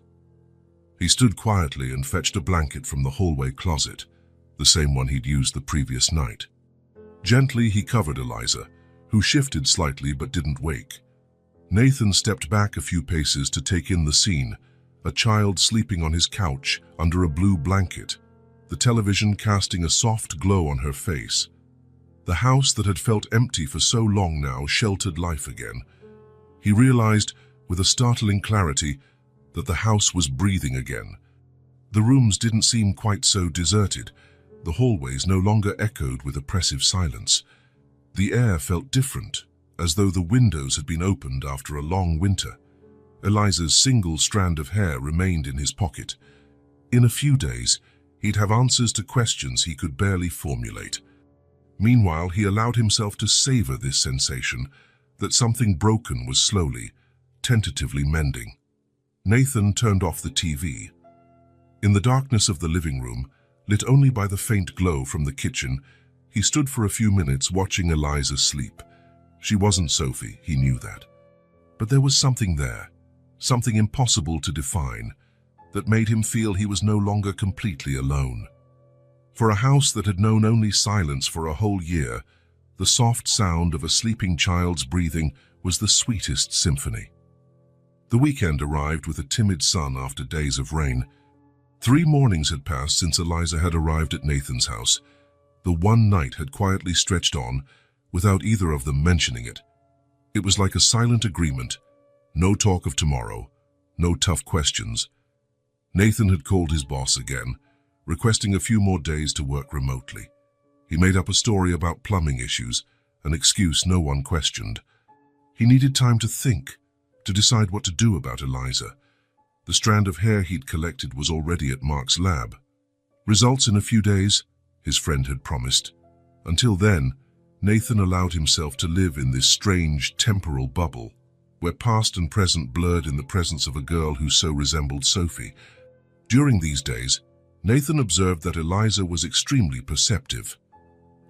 He stood quietly and fetched a blanket from the hallway closet, the same one he'd used the previous night. Gently he covered Eliza, who shifted slightly but didn't wake. Nathan stepped back a few paces to take in the scene, a child sleeping on his couch under a blue blanket, the television casting a soft glow on her face. The house that had felt empty for so long now sheltered life again. He realized, with a startling clarity, that the house was breathing again, The rooms didn't seem quite so deserted. The hallways no longer echoed with oppressive silence. The air felt different, as though the windows had been opened after a long winter. Eliza's single strand of hair remained in his pocket. In a few days, he'd have answers to questions he could barely formulate. Meanwhile, he allowed himself to savor this sensation that something broken was slowly, tentatively mending. Nathan turned off the TV. In the darkness of the living room, lit only by the faint glow from the kitchen, he stood for a few minutes watching Eliza sleep. She wasn't Sophie, he knew that. But there was something there, something impossible to define, that made him feel he was no longer completely alone. For a house that had known only silence for a whole year, the soft sound of a sleeping child's breathing was the sweetest symphony. The weekend arrived with a timid sun after days of rain. 3 mornings had passed since Eliza had arrived at Nathan's house. The one night had quietly stretched on, without either of them mentioning it. It was like a silent agreement. No talk of tomorrow, no tough questions. Nathan had called his boss again, requesting a few more days to work remotely. He made up a story about plumbing issues, an excuse no one questioned. He needed time to think, to decide what to do about Eliza. The strand of hair he'd collected was already at Mark's lab. Results in a few days, his friend had promised. Until then, Nathan allowed himself to live in this strange temporal bubble, where past and present blurred in the presence of a girl who so resembled Sophie. During these days, Nathan observed that Eliza was extremely perceptive.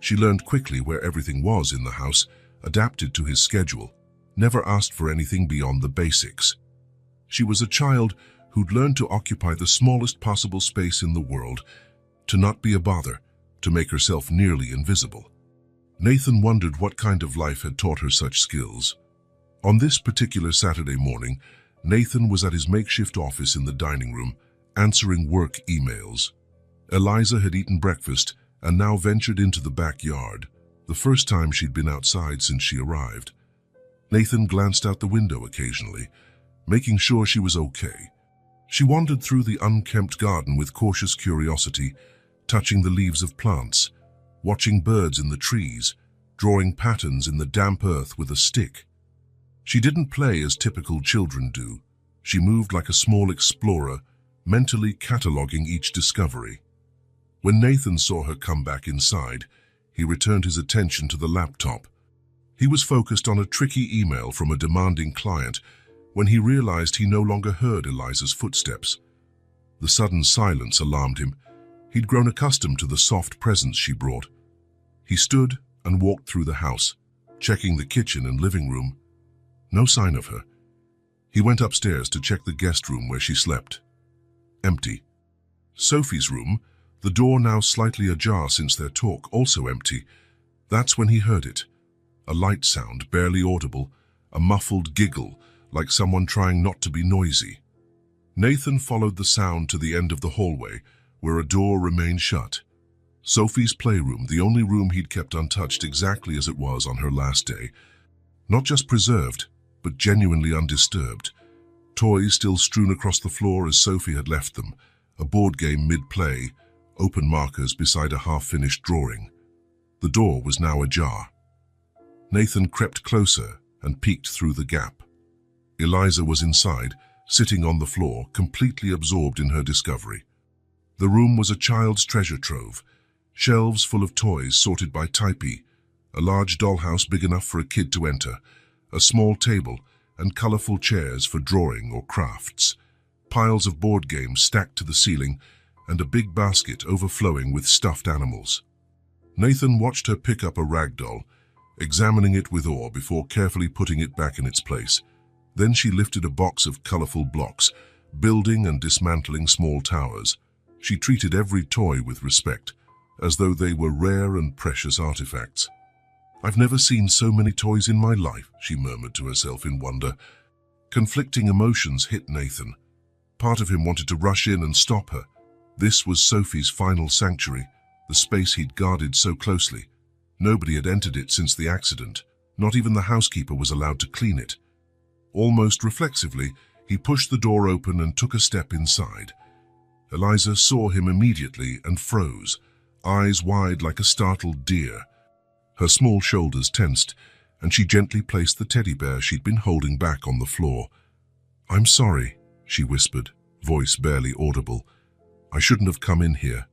She learned quickly where everything was in the house, adapted to his schedule, never asked for anything beyond the basics. She was a child who'd learned to occupy the smallest possible space in the world, to not be a bother, to make herself nearly invisible. Nathan wondered what kind of life had taught her such skills. On this particular Saturday morning, Nathan was at his makeshift office in the dining room, answering work emails. Eliza had eaten breakfast and now ventured into the backyard, the first time she'd been outside since she arrived. Nathan glanced out the window occasionally, making sure she was okay. She wandered through the unkempt garden with cautious curiosity, touching the leaves of plants, watching birds in the trees, drawing patterns in the damp earth with a stick. She didn't play as typical children do. She moved like a small explorer, mentally cataloging each discovery. When Nathan saw her come back inside, he returned his attention to the laptop. He was focused on a tricky email from a demanding client when he realized he no longer heard Eliza's footsteps. The sudden silence alarmed him. He'd grown accustomed to the soft presence she brought. He stood and walked through the house, checking the kitchen and living room. No sign of her. He went upstairs to check the guest room where she slept. Empty. Sophie's room, the door now slightly ajar since their talk, also empty. That's when he heard it. A light sound, barely audible, a muffled giggle, like someone trying not to be noisy. Nathan followed the sound to the end of the hallway, where a door remained shut. Sophie's playroom, the only room he'd kept untouched exactly as it was on her last day. Not just preserved, but genuinely undisturbed. Toys still strewn across the floor as Sophie had left them, a board game mid-play, open markers beside a half-finished drawing. The door was now ajar. Nathan crept closer and peeked through the gap. Eliza was inside, sitting on the floor, completely absorbed in her discovery. The room was a child's treasure trove, shelves full of toys sorted by type, a large dollhouse big enough for a kid to enter, a small table, and colorful chairs for drawing or crafts, piles of board games stacked to the ceiling, and a big basket overflowing with stuffed animals. Nathan watched her pick up a rag doll, examining it with awe before carefully putting it back in its place. Then she lifted a box of colorful blocks, building and dismantling small towers. She treated every toy with respect, as though they were rare and precious artifacts. "I've never seen so many toys in my life," she murmured to herself in wonder. Conflicting emotions hit Nathan. Part of him wanted to rush in and stop her. This was Sophie's final sanctuary, the space he'd guarded so closely. Nobody had entered it since the accident. Not even the housekeeper was allowed to clean it. Almost reflexively, he pushed the door open and took a step inside. Eliza saw him immediately and froze, eyes wide like a startled deer. Her small shoulders tensed, and she gently placed the teddy bear she'd been holding back on the floor. "I'm sorry," she whispered, voice barely audible. "I shouldn't have come in here."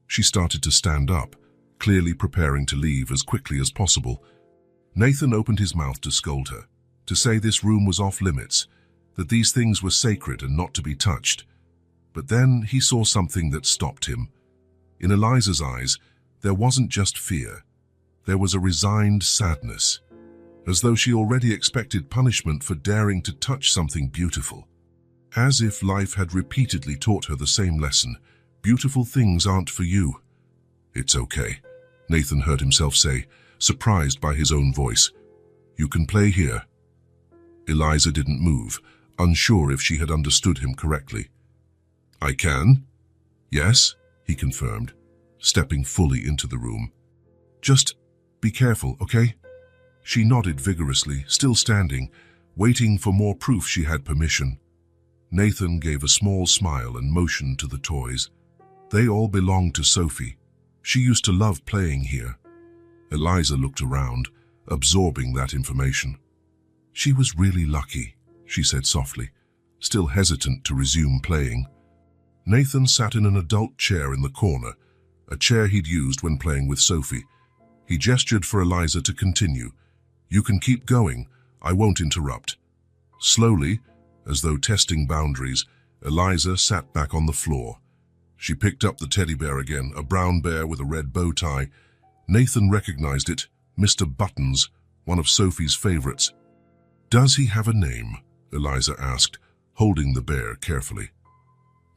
She started to stand up, clearly preparing to leave as quickly as possible. Nathan opened his mouth to scold her, to say this room was off limits, that these things were sacred and not to be touched. But then he saw something that stopped him. In Eliza's eyes, there wasn't just fear. There was a resigned sadness, as though she already expected punishment for daring to touch something beautiful. As if life had repeatedly taught her the same lesson: beautiful things aren't for you. "It's okay," Nathan heard himself say, surprised by his own voice. "You can play here." Eliza didn't move, unsure if she had understood him correctly. "I can?" "Yes," he confirmed, stepping fully into the room. "Just be careful, okay?" She nodded vigorously, still standing, waiting for more proof she had permission. Nathan gave a small smile and motioned to the toys. They all belonged to Sophie. She used to love playing here. Eliza looked around, absorbing that information. "She was really lucky," she said softly, still hesitant to resume playing. Nathan sat in an adult chair in the corner, a chair he'd used when playing with Sophie. He gestured for Eliza to continue. "You can keep going, I won't interrupt." Slowly, as though testing boundaries, Eliza sat back on the floor. She picked up the teddy bear again, a brown bear with a red bow tie. Nathan recognized it, Mr. Buttons, one of Sophie's favorites. "Does he have a name?" Eliza asked, holding the bear carefully.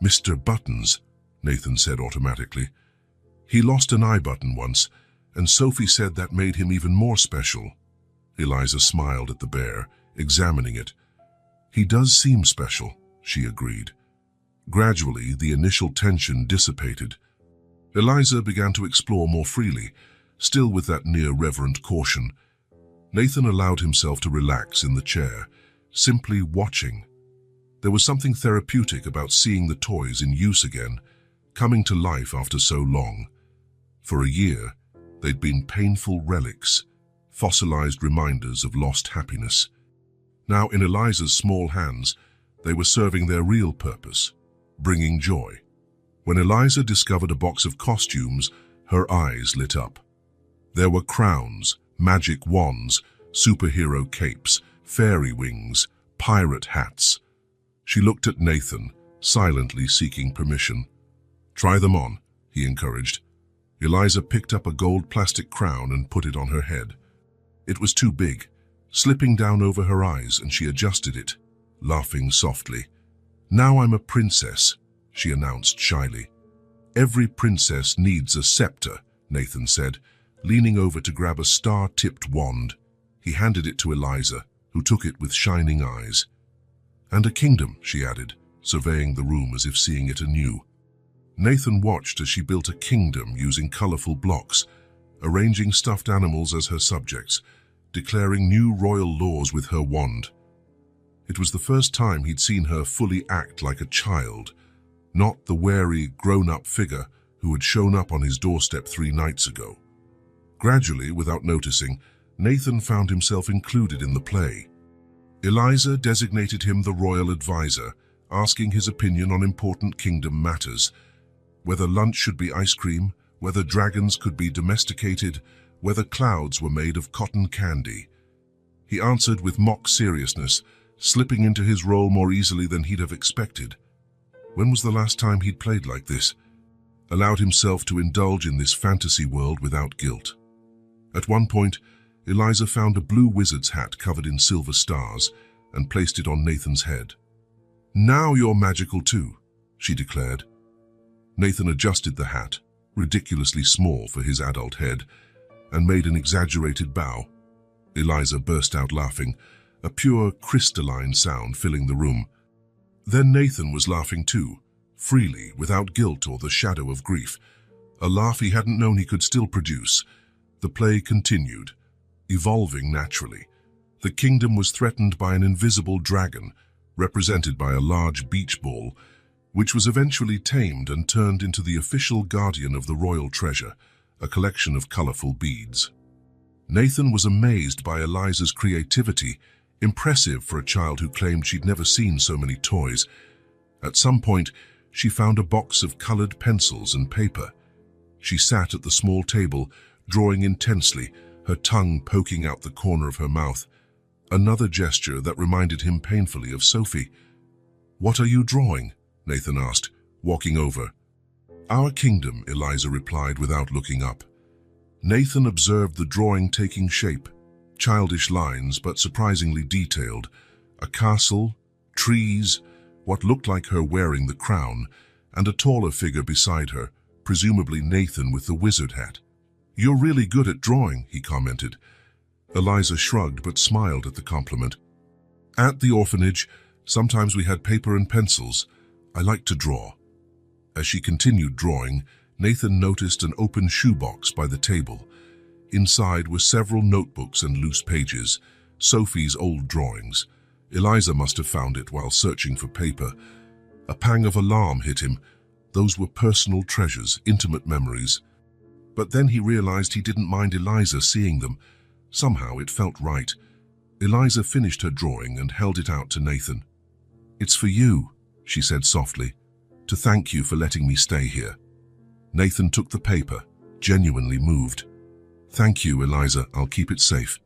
"Mr. Buttons," Nathan said automatically. "He lost an eye button once, and Sophie said that made him even more special." Eliza smiled at the bear, examining it. "He does seem special," she agreed. Gradually, the initial tension dissipated. Eliza began to explore more freely, still with that near-reverent caution. Nathan allowed himself to relax in the chair, simply watching. There was something therapeutic about seeing the toys in use again, coming to life after so long. For a year, they'd been painful relics, fossilized reminders of lost happiness. Now, in Eliza's small hands, they were serving their real purpose, bringing joy. When Eliza discovered a box of costumes, her eyes lit up. There were crowns, magic wands, superhero capes, fairy wings, pirate hats. She looked at Nathan, silently seeking permission. "Try them on," he encouraged. Eliza picked up a gold plastic crown and put it on her head. It was too big, slipping down over her eyes, and she adjusted it, laughing softly. "Now I'm a princess," she announced shyly. "Every princess needs a scepter," Nathan said, leaning over to grab a star-tipped wand. He handed it to Eliza, who took it with shining eyes. "And a kingdom," she added, surveying the room as if seeing it anew. Nathan watched as she built a kingdom using colorful blocks, arranging stuffed animals as her subjects, declaring new royal laws with her wand. It was the first time he'd seen her fully act like a child, not the wary, grown-up figure who had shown up on his doorstep 3 nights ago. Gradually, without noticing, Nathan found himself included in the play. Eliza designated him the royal advisor, asking his opinion on important kingdom matters, whether lunch should be ice cream, whether dragons could be domesticated, whether clouds were made of cotton candy. He answered with mock seriousness, slipping into his role more easily than he'd have expected. When was the last time he'd played like this? Allowed himself to indulge in this fantasy world without guilt. At one point, Eliza found a blue wizard's hat covered in silver stars and placed it on Nathan's head. "Now you're magical too," she declared. Nathan adjusted the hat, ridiculously small for his adult head, and made an exaggerated bow. Eliza burst out laughing, a pure crystalline sound filling the room. Then Nathan was laughing too, freely, without guilt or the shadow of grief, a laugh he hadn't known he could still produce. The play continued, evolving naturally. The kingdom was threatened by an invisible dragon, represented by a large beach ball, which was eventually tamed and turned into the official guardian of the royal treasure, a collection of colorful beads. Nathan was amazed by Eliza's creativity, impressive for a child who claimed she'd never seen so many toys. At some point, she found a box of colored pencils and paper. She sat at the small table, drawing intensely, her tongue poking out the corner of her mouth, another gesture that reminded him painfully of Sophie. "What are you drawing?" Nathan asked, walking over. "Our kingdom," Eliza replied without looking up. Nathan observed the drawing taking shape, childish lines but surprisingly detailed. A castle, trees, what looked like her wearing the crown, and a taller figure beside her, presumably Nathan with the wizard hat. "You're really good at drawing," he commented. Eliza shrugged but smiled at the compliment. "At the orphanage, sometimes we had paper and pencils. I like to draw." As she continued drawing, Nathan noticed an open shoebox by the table. Inside were several notebooks and loose pages, Sophie's old drawings. Eliza must have found it while searching for paper. A pang of alarm hit him. Those were personal treasures, intimate memories. But then he realized he didn't mind Eliza seeing them. Somehow it felt right. Eliza finished her drawing and held it out to Nathan. "It's for you," she said softly, "to thank you for letting me stay here." Nathan took the paper, genuinely moved. "Thank you, Eliza, I'll keep it safe."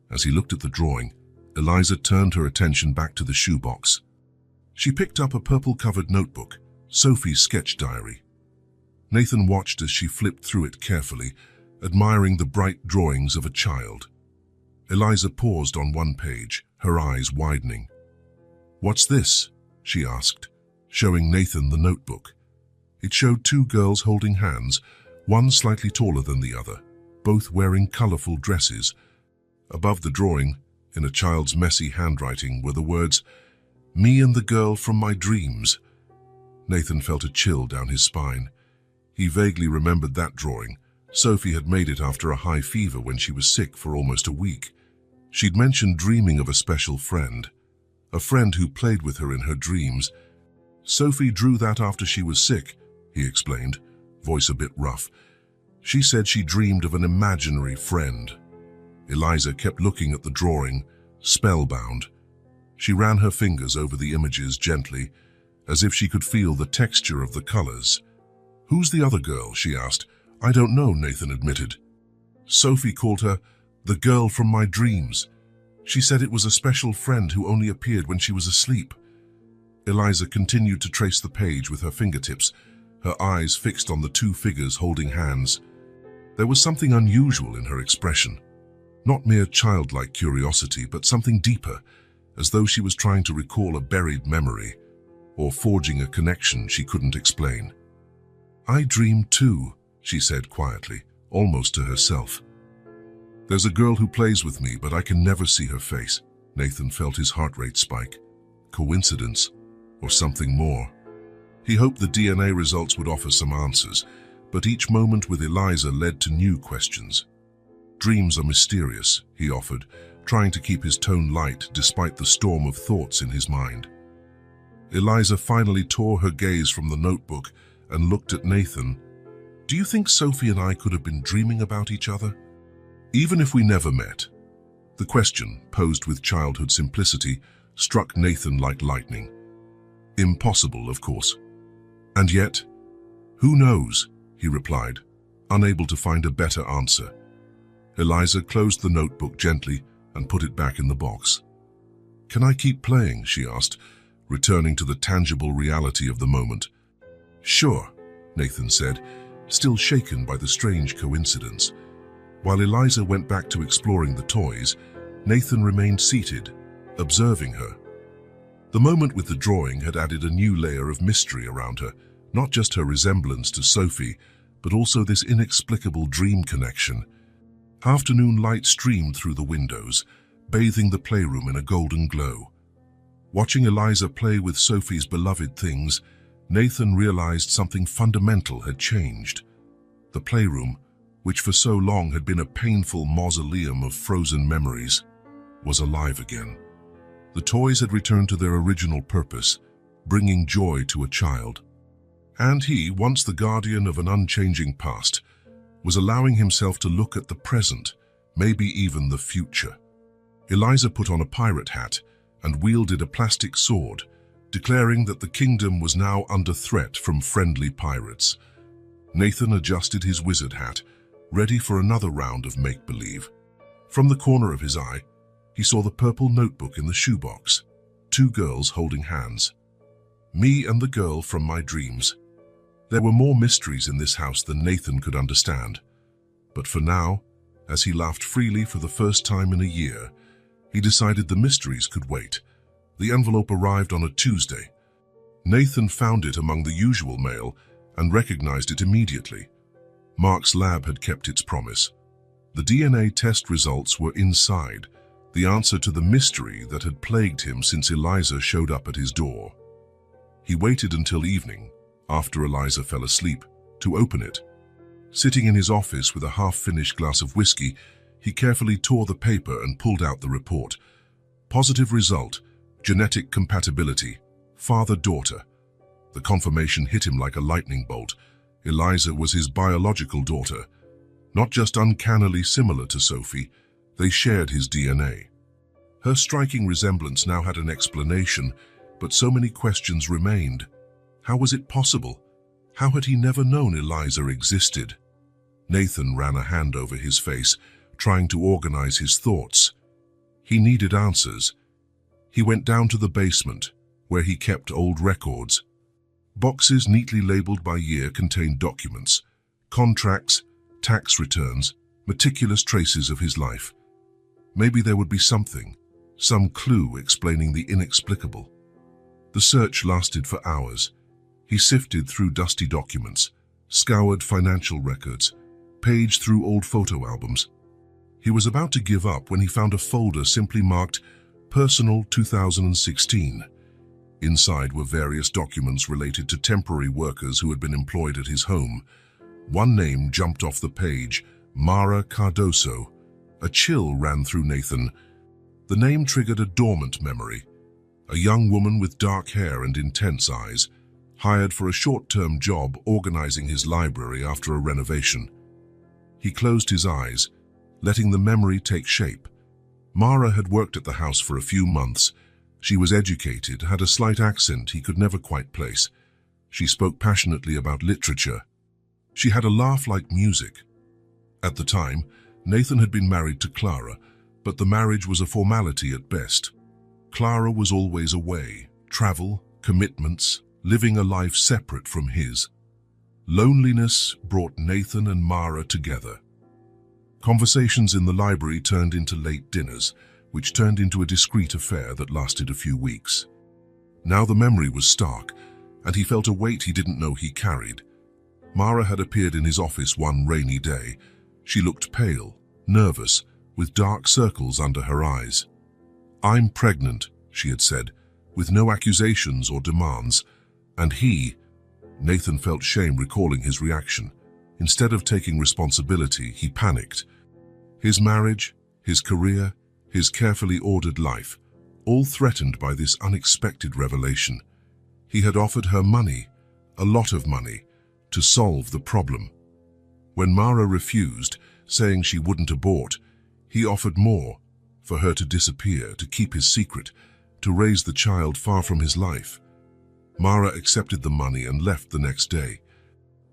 As he looked at the drawing, Eliza turned her attention back to the shoebox. She picked up a purple-covered notebook, Sophie's sketch diary. Nathan watched as she flipped through it carefully, admiring the bright drawings of a child. Eliza paused on one page, her eyes widening. "What's this?" she asked, showing Nathan the notebook. It showed two girls holding hands, one slightly taller than the other, both wearing colorful dresses. Above the drawing, in a child's messy handwriting, were the words, "Me and the girl from my dreams." Nathan felt a chill down his spine. He vaguely remembered that drawing. Sophie had made it after a high fever when she was sick for almost a week. She'd mentioned dreaming of a special friend, a friend who played with her in her dreams. "Sophie drew that after she was sick," he explained, voice a bit rough. "She said she dreamed of an imaginary friend." Eliza kept looking at the drawing, spellbound. She ran her fingers over the images gently, as if she could feel the texture of the colors. "Who's the other girl?" she asked. "I don't know," Nathan admitted. "Sophie called her the girl from my dreams. She said it was a special friend who only appeared when she was asleep." Eliza continued to trace the page with her fingertips, her eyes fixed on the two figures holding hands. There was something unusual in her expression. Not mere childlike curiosity, but something deeper, as though she was trying to recall a buried memory, or forging a connection she couldn't explain. "I dream too," she said quietly, almost to herself. "There's a girl who plays with me, but I can never see her face." Nathan felt his heart rate spike. Coincidence, or something more? He hoped the DNA results would offer some answers, but each moment with Eliza led to new questions. "Dreams are mysterious," he offered, trying to keep his tone light despite the storm of thoughts in his mind. Eliza finally tore her gaze from the notebook and looked at Nathan. "Do you think Sophie and I could have been dreaming about each other? Even if we never met?" The question, posed with childhood simplicity, struck Nathan like lightning. Impossible, of course. "And yet, who knows?" he replied, unable to find a better answer. Eliza closed the notebook gently and put it back in the box. "Can I keep playing?" she asked, returning to the tangible reality of the moment. "Sure," Nathan said, still shaken by the strange coincidence. While Eliza went back to exploring the toys, Nathan remained seated, observing her. The moment with the drawing had added a new layer of mystery around her, not just her resemblance to Sophie, but also this inexplicable dream connection. Afternoon light streamed through the windows, bathing the playroom in a golden glow. Watching Eliza play with Sophie's beloved things, Nathan realized something fundamental had changed. The playroom, which for so long had been a painful mausoleum of frozen memories, was alive again. The toys had returned to their original purpose, bringing joy to a child. And he, once the guardian of an unchanging past, was allowing himself to look at the present, maybe even the future. Eliza put on a pirate hat and wielded a plastic sword, declaring that the kingdom was now under threat from friendly pirates. Nathan adjusted his wizard hat, ready for another round of make-believe. From the corner of his eye, he saw the purple notebook in the shoebox, 2 girls holding hands. Me and the girl from my dreams. There were more mysteries in this house than Nathan could understand. But for now, as he laughed freely for the first time in a year, he decided the mysteries could wait. The envelope arrived on a Tuesday. Nathan found it among the usual mail and recognized it immediately. Mark's lab had kept its promise. The DNA test results were inside, the answer to the mystery that had plagued him since Eliza showed up at his door. He waited until evening, after Eliza fell asleep, to open it. Sitting in his office with a half-finished glass of whiskey, he carefully tore the paper and pulled out the report. Positive result, genetic compatibility, father-daughter. The confirmation hit him like a lightning bolt. Eliza was his biological daughter. Not just uncannily similar to Sophie, they shared his DNA. Her striking resemblance now had an explanation, but so many questions remained. How was it possible? How had he never known Eliza existed? Nathan ran a hand over his face, trying to organize his thoughts. He needed answers. He went down to the basement, where he kept old records. Boxes neatly labeled by year contained documents, contracts, tax returns, meticulous traces of his life. Maybe there would be something, some clue explaining the inexplicable. The search lasted for hours. He sifted through dusty documents, scoured financial records, paged through old photo albums. He was about to give up when he found a folder simply marked Personal 2016. Inside were various documents related to temporary workers who had been employed at his home. One name jumped off the page, Mara Cardoso. A chill ran through Nathan. The name triggered a dormant memory. A young woman with dark hair and intense eyes, hired for a short-term job organizing his library after a renovation. He closed his eyes, letting the memory take shape. Mara had worked at the house for a few months. She was educated, had a slight accent he could never quite place. She spoke passionately about literature. She had a laugh like music. At the time, Nathan had been married to Clara, but the marriage was a formality at best. Clara was always away, travel, commitments, living a life separate from his. Loneliness brought Nathan and Mara together. Conversations in the library turned into late dinners, which turned into a discreet affair that lasted a few weeks. Now the memory was stark, and he felt a weight he didn't know he carried. Mara had appeared in his office one rainy day. She looked pale, nervous, with dark circles under her eyes. "I'm pregnant," she had said, with no accusations or demands. And Nathan felt shame recalling his reaction. Instead of taking responsibility, he panicked. His marriage, his career, his carefully ordered life, all threatened by this unexpected revelation. He had offered her money, a lot of money, to solve the problem. When Mara refused, saying she wouldn't abort, he offered more, for her to disappear, to keep his secret, to raise the child far from his life. Mara accepted the money and left the next day.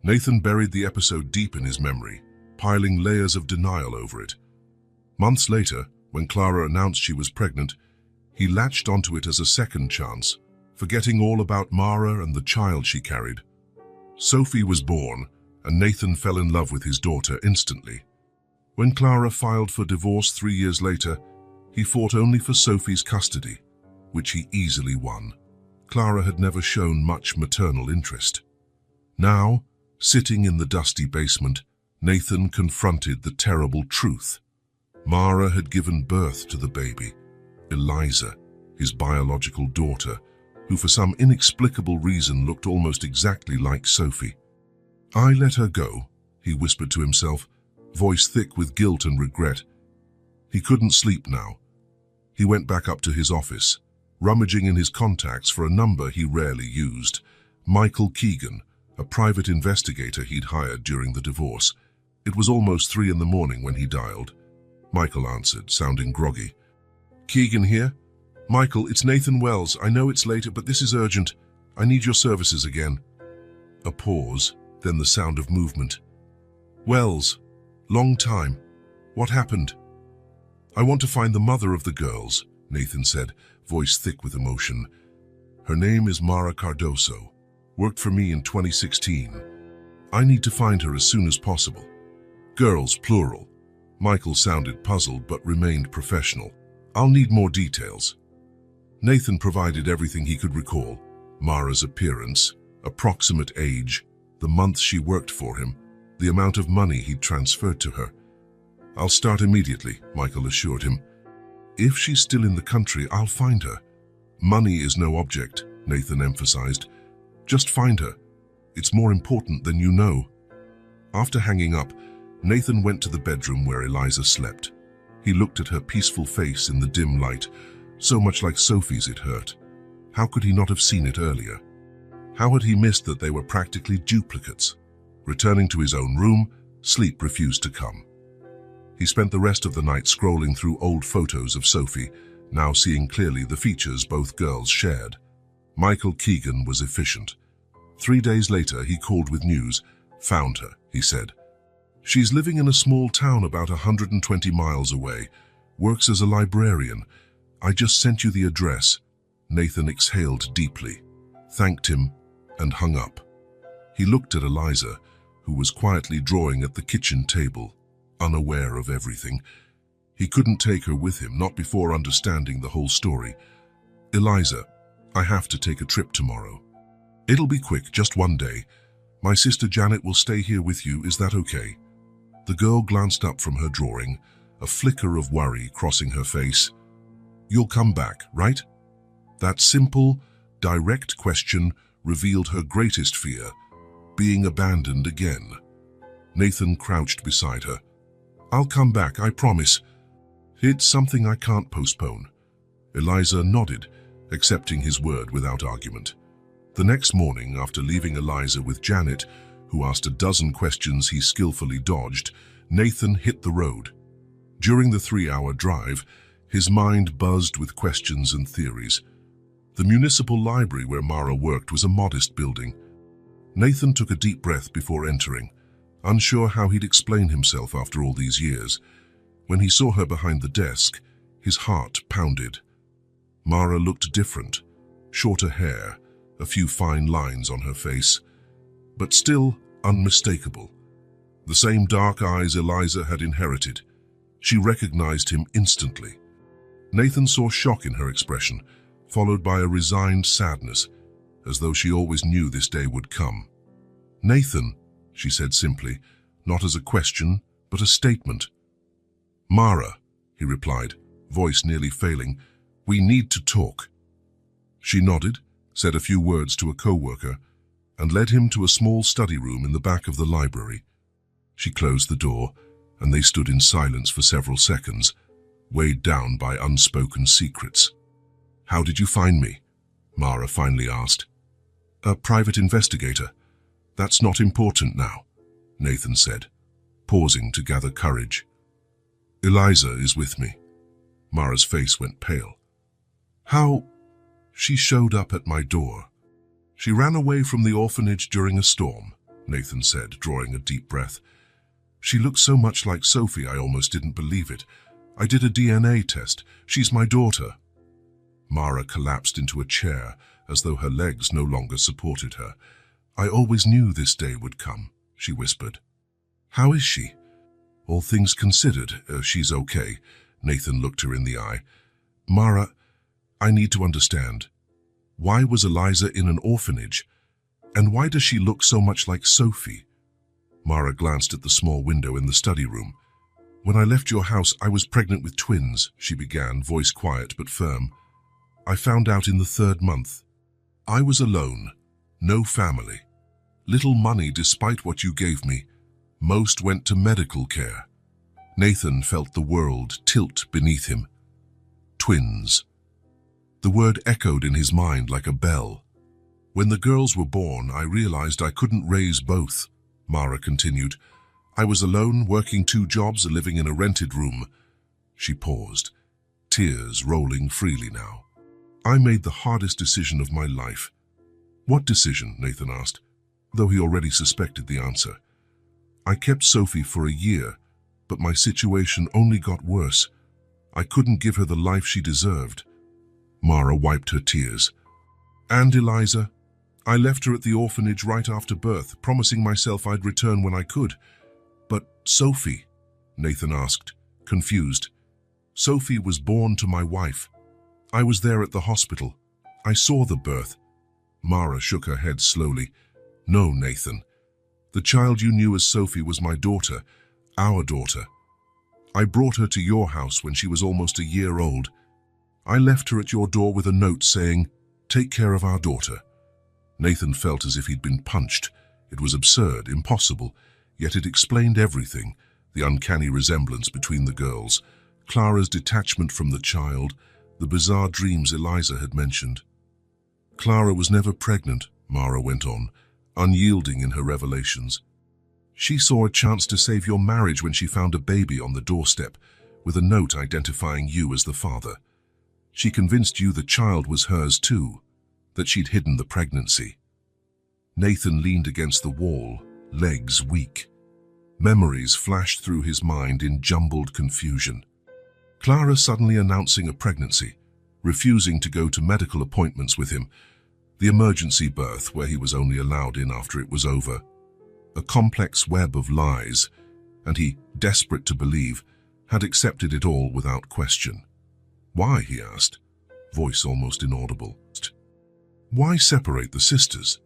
Nathan buried the episode deep in his memory, piling layers of denial over it. Months later, when Clara announced she was pregnant, he latched onto it as a second chance, forgetting all about Mara and the child she carried. Sophie was born, and Nathan fell in love with his daughter instantly. When Clara filed for divorce 3 years later, he fought only for Sophie's custody, which he easily won. Clara had never shown much maternal interest. Now, sitting in the dusty basement, Nathan confronted the terrible truth. Mara had given birth to the baby, Eliza, his biological daughter, who for some inexplicable reason looked almost exactly like Sophie. "I let her go," he whispered to himself, voice thick with guilt and regret. He couldn't sleep now. He went back up to his office, rummaging in his contacts for a number he rarely used. Michael Keegan, a private investigator he'd hired during the divorce. It was almost 3 in the morning when he dialed. Michael answered, sounding groggy. "Keegan here? Michael, it's Nathan Wells. I know it's later, but this is urgent. I need your services again." A pause, then the sound of movement. "Wells, long time. What happened?" "I want to find the mother of the girls," Nathan said, voice thick with emotion. "Her name is Mara Cardoso. Worked for me in 2016. I need to find her as soon as possible." "Girls, plural." Michael sounded puzzled but remained professional. "I'll need more details." Nathan provided everything he could recall: Mara's appearance, approximate age, the month she worked for him, the amount of money he'd transferred to her. "I'll start immediately," Michael assured him. "If she's still in the country, I'll find her." "Money is no object," Nathan emphasized. "Just find her. It's more important than you know." After hanging up, Nathan went to the bedroom where Eliza slept. He looked at her peaceful face in the dim light, so much like Sophie's it hurt. How could he not have seen it earlier? How had he missed that they were practically duplicates? Returning to his own room, sleep refused to come. He spent the rest of the night scrolling through old photos of Sophie, now seeing clearly the features both girls shared. Michael Keegan was efficient. 3 days later, he called with news. "Found her," he said. "She's living in a small town about 120 miles away. Works as a librarian. I just sent you the address." Nathan exhaled deeply, thanked him, and hung up. He looked at Eliza, who was quietly drawing at the kitchen table, unaware of everything. He couldn't take her with him, not before understanding the whole story. "Eliza, I have to take a trip tomorrow. It'll be quick, just 1 day. My sister Janet will stay here with you, is that okay?" The girl glanced up from her drawing, a flicker of worry crossing her face. "You'll come back, right?" That simple, direct question revealed her greatest fear: being abandoned again. Nathan crouched beside her. "I'll come back, I promise. It's something I can't postpone." Eliza nodded, accepting his word without argument. The next morning, after leaving Eliza with Janet, who asked a dozen questions he skillfully dodged, Nathan hit the road. During the 3-hour drive, his mind buzzed with questions and theories. The municipal library where Mara worked was a modest building. Nathan took a deep breath before entering, unsure how he'd explain himself after all these years. When he saw her behind the desk, his heart pounded. Mara looked different: shorter hair, a few fine lines on her face, but still unmistakable. The same dark eyes Eliza had inherited. She recognized him instantly. Nathan saw shock in her expression, followed by a resigned sadness, as though she always knew this day would come. "Nathan," she said simply, not as a question, but a statement. "Mara," he replied, voice nearly failing, "we need to talk." She nodded, said a few words to a co-worker, and led him to a small study room in the back of the library. She closed the door, and they stood in silence for several seconds, weighed down by unspoken secrets. "How did you find me?" Mara finally asked. "A private investigator. That's not important now," Nathan said, pausing to gather courage. "Eliza is with me." Mara's face went pale. "How?" "She showed up at my door. She ran away from the orphanage during a storm," Nathan said, drawing a deep breath. "She looked so much like Sophie, I almost didn't believe it. I did a DNA test. She's my daughter." Mara collapsed into a chair, as though her legs no longer supported her. "I always knew this day would come," she whispered. "How is she?" "All things considered, she's okay." Nathan looked her in the eye. "Mara, I need to understand. Why was Eliza in an orphanage? And why does she look so much like Sophie?" Mara glanced at the small window in the study room. "When I left your house, I was pregnant with twins," she began, voice quiet but firm. "I found out in the 3rd month. I was alone, no family, little money despite what you gave me. Most went to medical care." Nathan felt the world tilt beneath him. Twins. The word echoed in his mind like a bell. When the girls were born, I realized I couldn't raise both, Mara continued. I was alone, working 2 jobs and living in a rented room. She paused, tears rolling freely now. I made the hardest decision of my life. What decision? Nathan asked, though he already suspected the answer. I kept Sophie for a year, but my situation only got worse. I couldn't give her the life she deserved. Mara wiped her tears. And Eliza? I left her at the orphanage right after birth, promising myself I'd return when I could. But Sophie? Nathan asked, confused. Sophie was born to my wife. I was there at the hospital. I saw the birth. Mara shook her head slowly. No, Nathan. The child you knew as Sophie was my daughter, our daughter. I brought her to your house when she was almost a year old. I left her at your door with a note saying, "Take care of our daughter." Nathan felt as if he'd been punched. It was absurd, impossible, yet it explained everything, the uncanny resemblance between the girls, Clara's detachment from the child, the bizarre dreams Eliza had mentioned. Clara was never pregnant, Mara went on, unyielding in her revelations. She saw a chance to save your marriage when she found a baby on the doorstep, with a note identifying you as the father. She convinced you the child was hers too, that she'd hidden the pregnancy. Nathan leaned against the wall, legs weak. Memories flashed through his mind in jumbled confusion. Clara suddenly announcing a pregnancy, refusing to go to medical appointments with him, the emergency birth where he was only allowed in after it was over. A complex web of lies, and he, desperate to believe, had accepted it all without question. Why, he asked, voice almost inaudible. Why separate the sisters?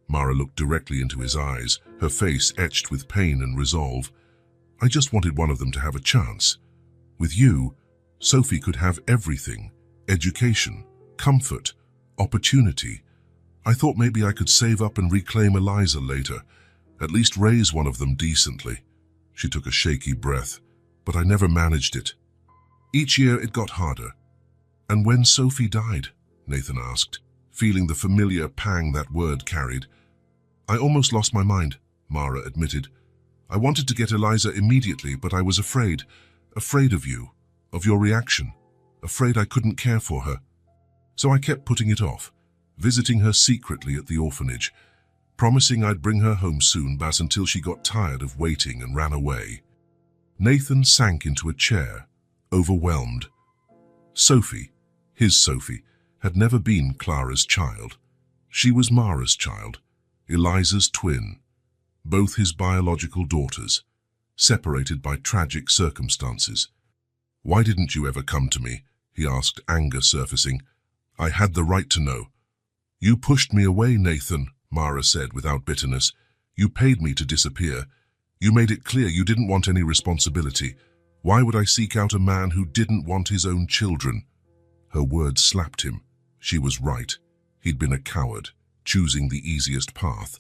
Mara looked directly into his eyes, her face etched with pain and resolve. I just wanted one of them to have a chance. With you, Sophie could have everything, education, comfort, opportunity. I thought maybe I could save up and reclaim Eliza later, at least raise one of them decently. She took a shaky breath, but I never managed it. Each year it got harder. And when Sophie died, Nathan asked, feeling the familiar pang that word carried. I almost lost my mind, Mara admitted. I wanted to get Eliza immediately, but I was afraid of you, of your reaction, afraid I couldn't care for her. So I kept putting it off, visiting her secretly at the orphanage, promising I'd bring her home soon, but until she got tired of waiting and ran away. Nathan sank into a chair, overwhelmed. Sophie, his Sophie, had never been Clara's child. She was Mara's child, Eliza's twin, both his biological daughters, separated by tragic circumstances. Why didn't you ever come to me? He asked, anger surfacing. I had the right to know. You pushed me away, Nathan, Mara said without bitterness. You paid me to disappear. You made it clear you didn't want any responsibility. Why would I seek out a man who didn't want his own children? Her words slapped him. She was right. He'd been a coward, choosing the easiest path.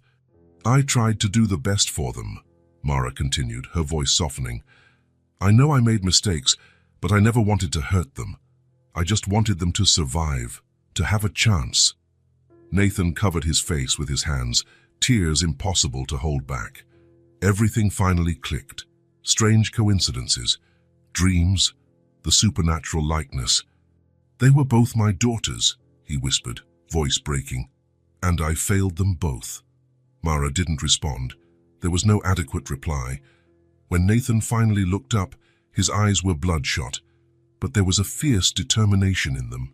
I tried to do the best for them, Mara continued, her voice softening. I know I made mistakes, but I never wanted to hurt them. I just wanted them to survive, to have a chance. Nathan covered his face with his hands, tears impossible to hold back. Everything finally clicked. Strange coincidences, dreams, the supernatural likeness. They were both my daughters, he whispered, voice breaking. And I failed them both. Mara didn't respond. There was no adequate reply. When Nathan finally looked up, his eyes were bloodshot, but there was a fierce determination in them.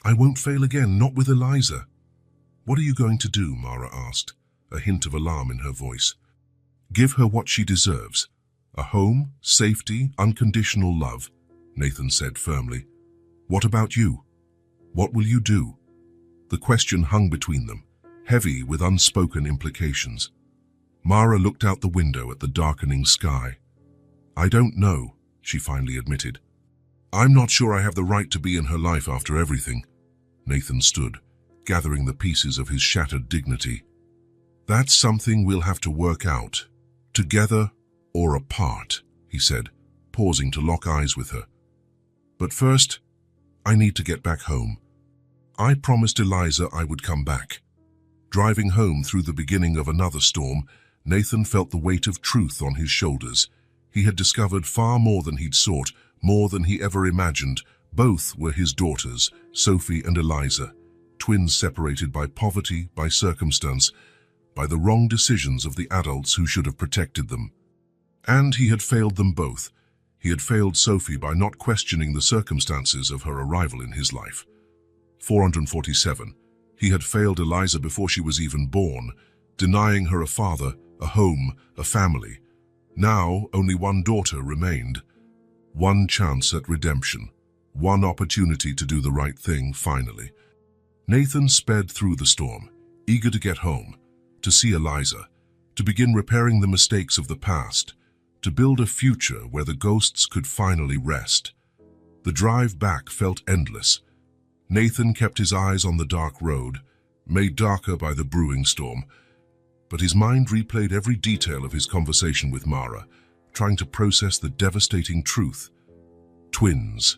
I won't fail again, not with Eliza. What are you going to do? Mara asked, a hint of alarm in her voice. Give her what she deserves. A home, safety, unconditional love, Nathan said firmly. What about you? What will you do? The question hung between them, heavy with unspoken implications. Mara looked out the window at the darkening sky. I don't know, she finally admitted. I'm not sure I have the right to be in her life after everything. Nathan stood, gathering the pieces of his shattered dignity. That's something we'll have to work out, together or apart, he said, pausing to lock eyes with her. But first, I need to get back home. I promised Eliza I would come back. Driving home through the beginning of another storm, Nathan felt the weight of truth on his shoulders. He had discovered far more than he'd sought, more than he ever imagined. Both were his daughters, Sophie and Eliza, twins separated by poverty, by circumstance, by the wrong decisions of the adults who should have protected them. And he had failed them both. He had failed Sophie by not questioning the circumstances of her arrival in his life. 447. He had failed Eliza before she was even born, denying her a father, a home, a family. Now only one daughter remained. One chance at redemption. One opportunity to do the right thing, finally. Nathan sped through the storm, eager to get home, to see Eliza, to begin repairing the mistakes of the past, to build a future where the ghosts could finally rest. The drive back felt endless. Nathan kept his eyes on the dark road, made darker by the brewing storm, but his mind replayed every detail of his conversation with Mara, trying to process the devastating truth. Twins.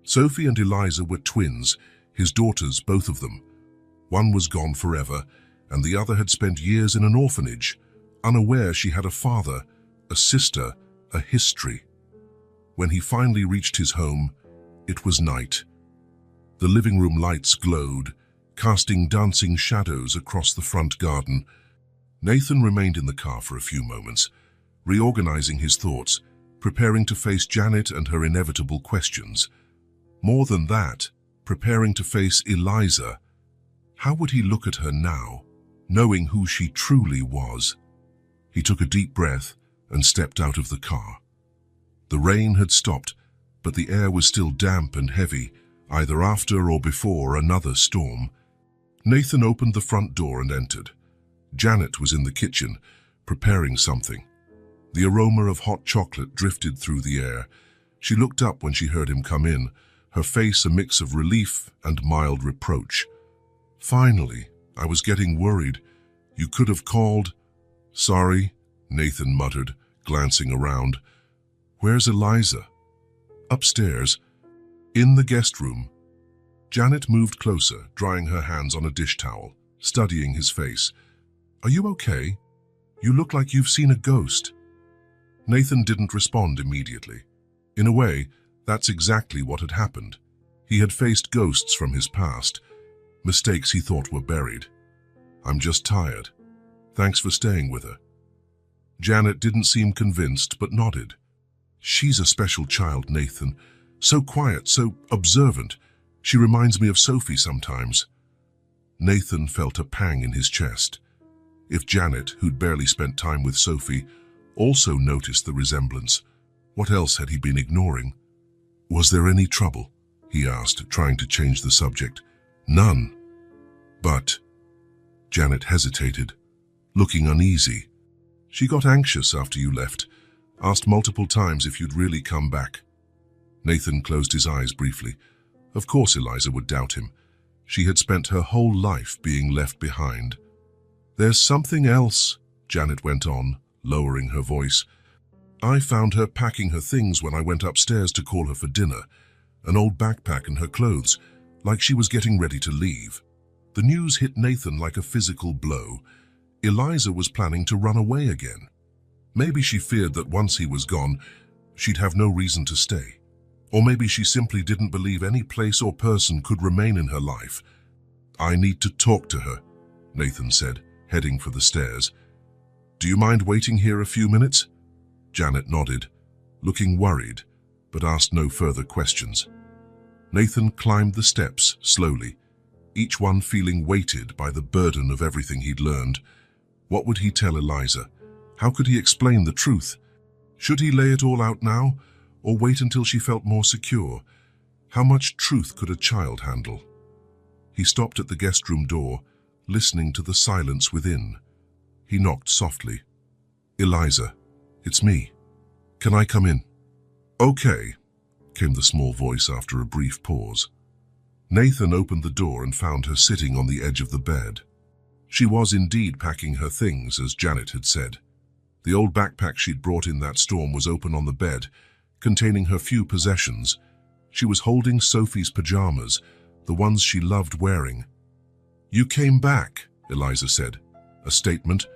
Sophie and Eliza were twins, his daughters, both of them. One was gone forever, and the other had spent years in an orphanage, unaware she had a father, a sister, a history. When he finally reached his home, it was night. The living room lights glowed, casting dancing shadows across the front garden. Nathan remained in the car for a few moments, reorganizing his thoughts, preparing to face Janet and her inevitable questions. More than that, preparing to face Eliza. How would he look at her now, knowing who she truly was? He took a deep breath and stepped out of the car. The rain had stopped, but the air was still damp and heavy, either after or before another storm. Nathan opened the front door and entered. Janet was in the kitchen, preparing something. The aroma of hot chocolate drifted through the air. She looked up when she heard him come in, her face a mix of relief and mild reproach. "Finally, I was getting worried. You could have called." "Sorry," Nathan muttered, glancing around. "Where's Eliza?" "Upstairs, in the guest room." Janet moved closer, drying her hands on a dish towel, studying his face. "Are you okay? You look like you've seen a ghost." Nathan didn't respond immediately. In a way, that's exactly what had happened. He had faced ghosts from his past, mistakes he thought were buried. "I'm just tired. Thanks for staying with her." Janet didn't seem convinced, but nodded. "She's a special child, Nathan. So quiet, so observant. She reminds me of Sophie sometimes." Nathan felt a pang in his chest. If Janet, who'd barely spent time with Sophie, also noticed the resemblance, what else had he been ignoring? "Was there any trouble?" he asked, trying to change the subject. "None. But..." Janet hesitated, looking uneasy. "She got anxious after you left, asked multiple times if you'd really come back." Nathan closed his eyes briefly. Of course Eliza would doubt him. She had spent her whole life being left behind. "There's something else," Janet went on, lowering her voice. "I found her packing her things when I went upstairs to call her for dinner, an old backpack and her clothes, like she was getting ready to leave." The news hit Nathan like a physical blow. Eliza was planning to run away again. Maybe she feared that once he was gone, she'd have no reason to stay. Or maybe she simply didn't believe any place or person could remain in her life. "I need to talk to her," Nathan said, heading for the stairs. "Do you mind waiting here a few minutes?" Janet nodded, looking worried, but asked no further questions. Nathan climbed the steps slowly, each one feeling weighted by the burden of everything he'd learned. What would he tell Eliza? How could he explain the truth? Should he lay it all out now, or wait until she felt more secure? How much truth could a child handle? He stopped at the guest room door, listening to the silence within. He knocked softly. "Eliza, it's me. Can I come in?" "Okay," came the small voice after a brief pause. Nathan opened the door and found her sitting on the edge of the bed. She was indeed packing her things, as Janet had said. The old backpack she'd brought in that storm was open on the bed, containing her few possessions. She was holding Sophie's pajamas, the ones she loved wearing. "You came back," Eliza said, a statement,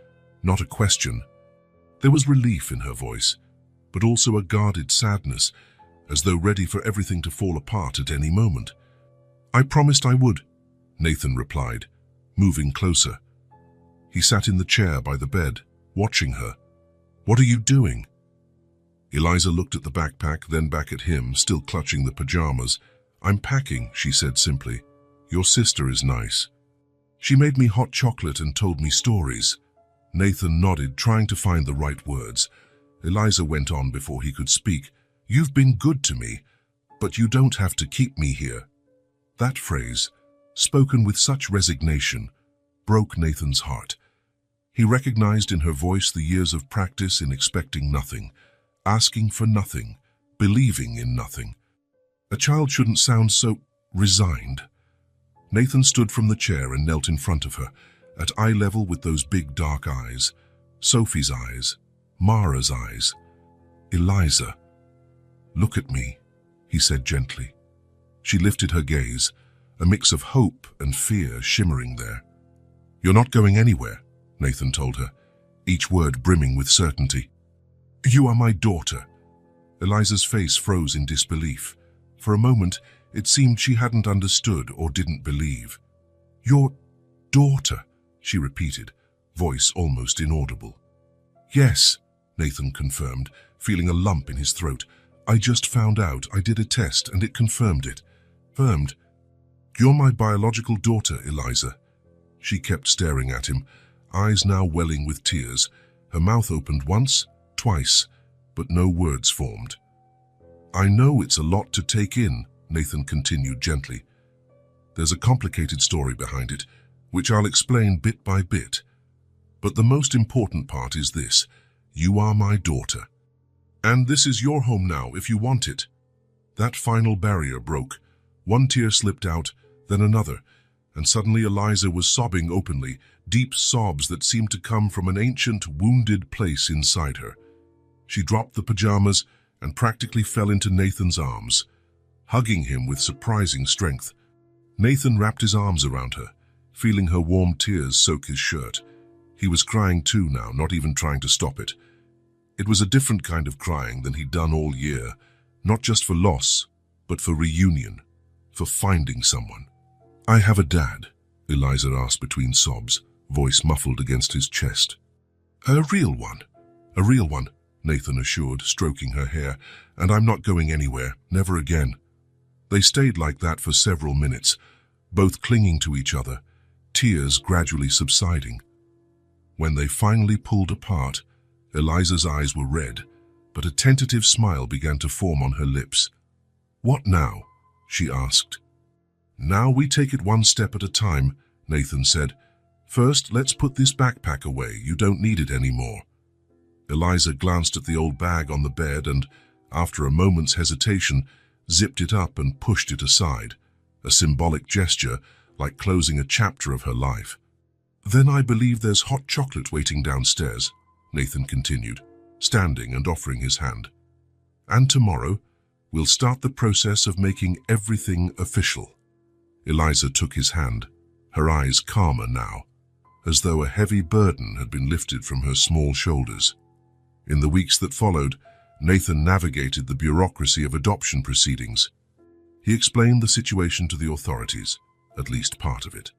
not a question. There was relief in her voice, but also a guarded sadness, as though ready for everything to fall apart at any moment. "I promised I would," Nathan replied, moving closer. He sat in the chair by the bed, watching her. "What are you doing?" Eliza looked at the backpack, then back at him, still clutching the pajamas. "I'm packing," she said simply. "Your sister is nice. She made me hot chocolate and told me stories." Nathan nodded, trying to find the right words. Eliza went on before he could speak. "You've been good to me, but you don't have to keep me here." That phrase, spoken with such resignation, broke Nathan's heart. He recognized in her voice the years of practice in expecting nothing, asking for nothing, believing in nothing. A child shouldn't sound so resigned. Nathan stood from the chair and knelt in front of her, at eye level with those big dark eyes. Sophie's eyes, Mara's eyes. "Eliza, look at me," he said gently. She lifted her gaze, a mix of hope and fear shimmering there. "You're not going anywhere," Nathan told her, each word brimming with certainty. "You are my daughter." Eliza's face froze in disbelief. For a moment, it seemed she hadn't understood or didn't believe. "Your daughter," she repeated, voice almost inaudible. "Yes," Nathan confirmed, feeling a lump in his throat. "I just found out. I did a test and it confirmed it." "Confirmed? You're my biological daughter, Eliza." She kept staring at him, eyes now welling with tears. Her mouth opened once, twice, but no words formed. "I know it's a lot to take in," Nathan continued gently. "There's a complicated story behind it, which I'll explain bit by bit. But the most important part is this: you are my daughter. And this is your home now if you want it." That final barrier broke. One tear slipped out, then another, and suddenly Eliza was sobbing openly, deep sobs that seemed to come from an ancient, wounded place inside her. She dropped the pajamas and practically fell into Nathan's arms, hugging him with surprising strength. Nathan wrapped his arms around her, feeling her warm tears soak his shirt. He was crying too now, not even trying to stop it. It was a different kind of crying than he'd done all year, not just for loss, but for reunion, for finding someone. "I have a dad," Eliza asked between sobs, voice muffled against his chest. "A real one. A real one," Nathan assured, stroking her hair. "And I'm not going anywhere, never again." They stayed like that for several minutes, both clinging to each other, tears gradually subsiding. When they finally pulled apart, Eliza's eyes were red, but a tentative smile began to form on her lips. "What now?" she asked. "Now we take it one step at a time," Nathan said. "First, let's put this backpack away. You don't need it anymore." Eliza glanced at the old bag on the bed and, after a moment's hesitation, zipped it up and pushed it aside, a symbolic gesture like closing a chapter of her life. "Then I believe there's hot chocolate waiting downstairs," Nathan continued, standing and offering his hand. "And tomorrow, we'll start the process of making everything official." Eliza took his hand, her eyes calmer now, as though a heavy burden had been lifted from her small shoulders. In the weeks that followed, Nathan navigated the bureaucracy of adoption proceedings. He explained the situation to the authorities, at least part of it.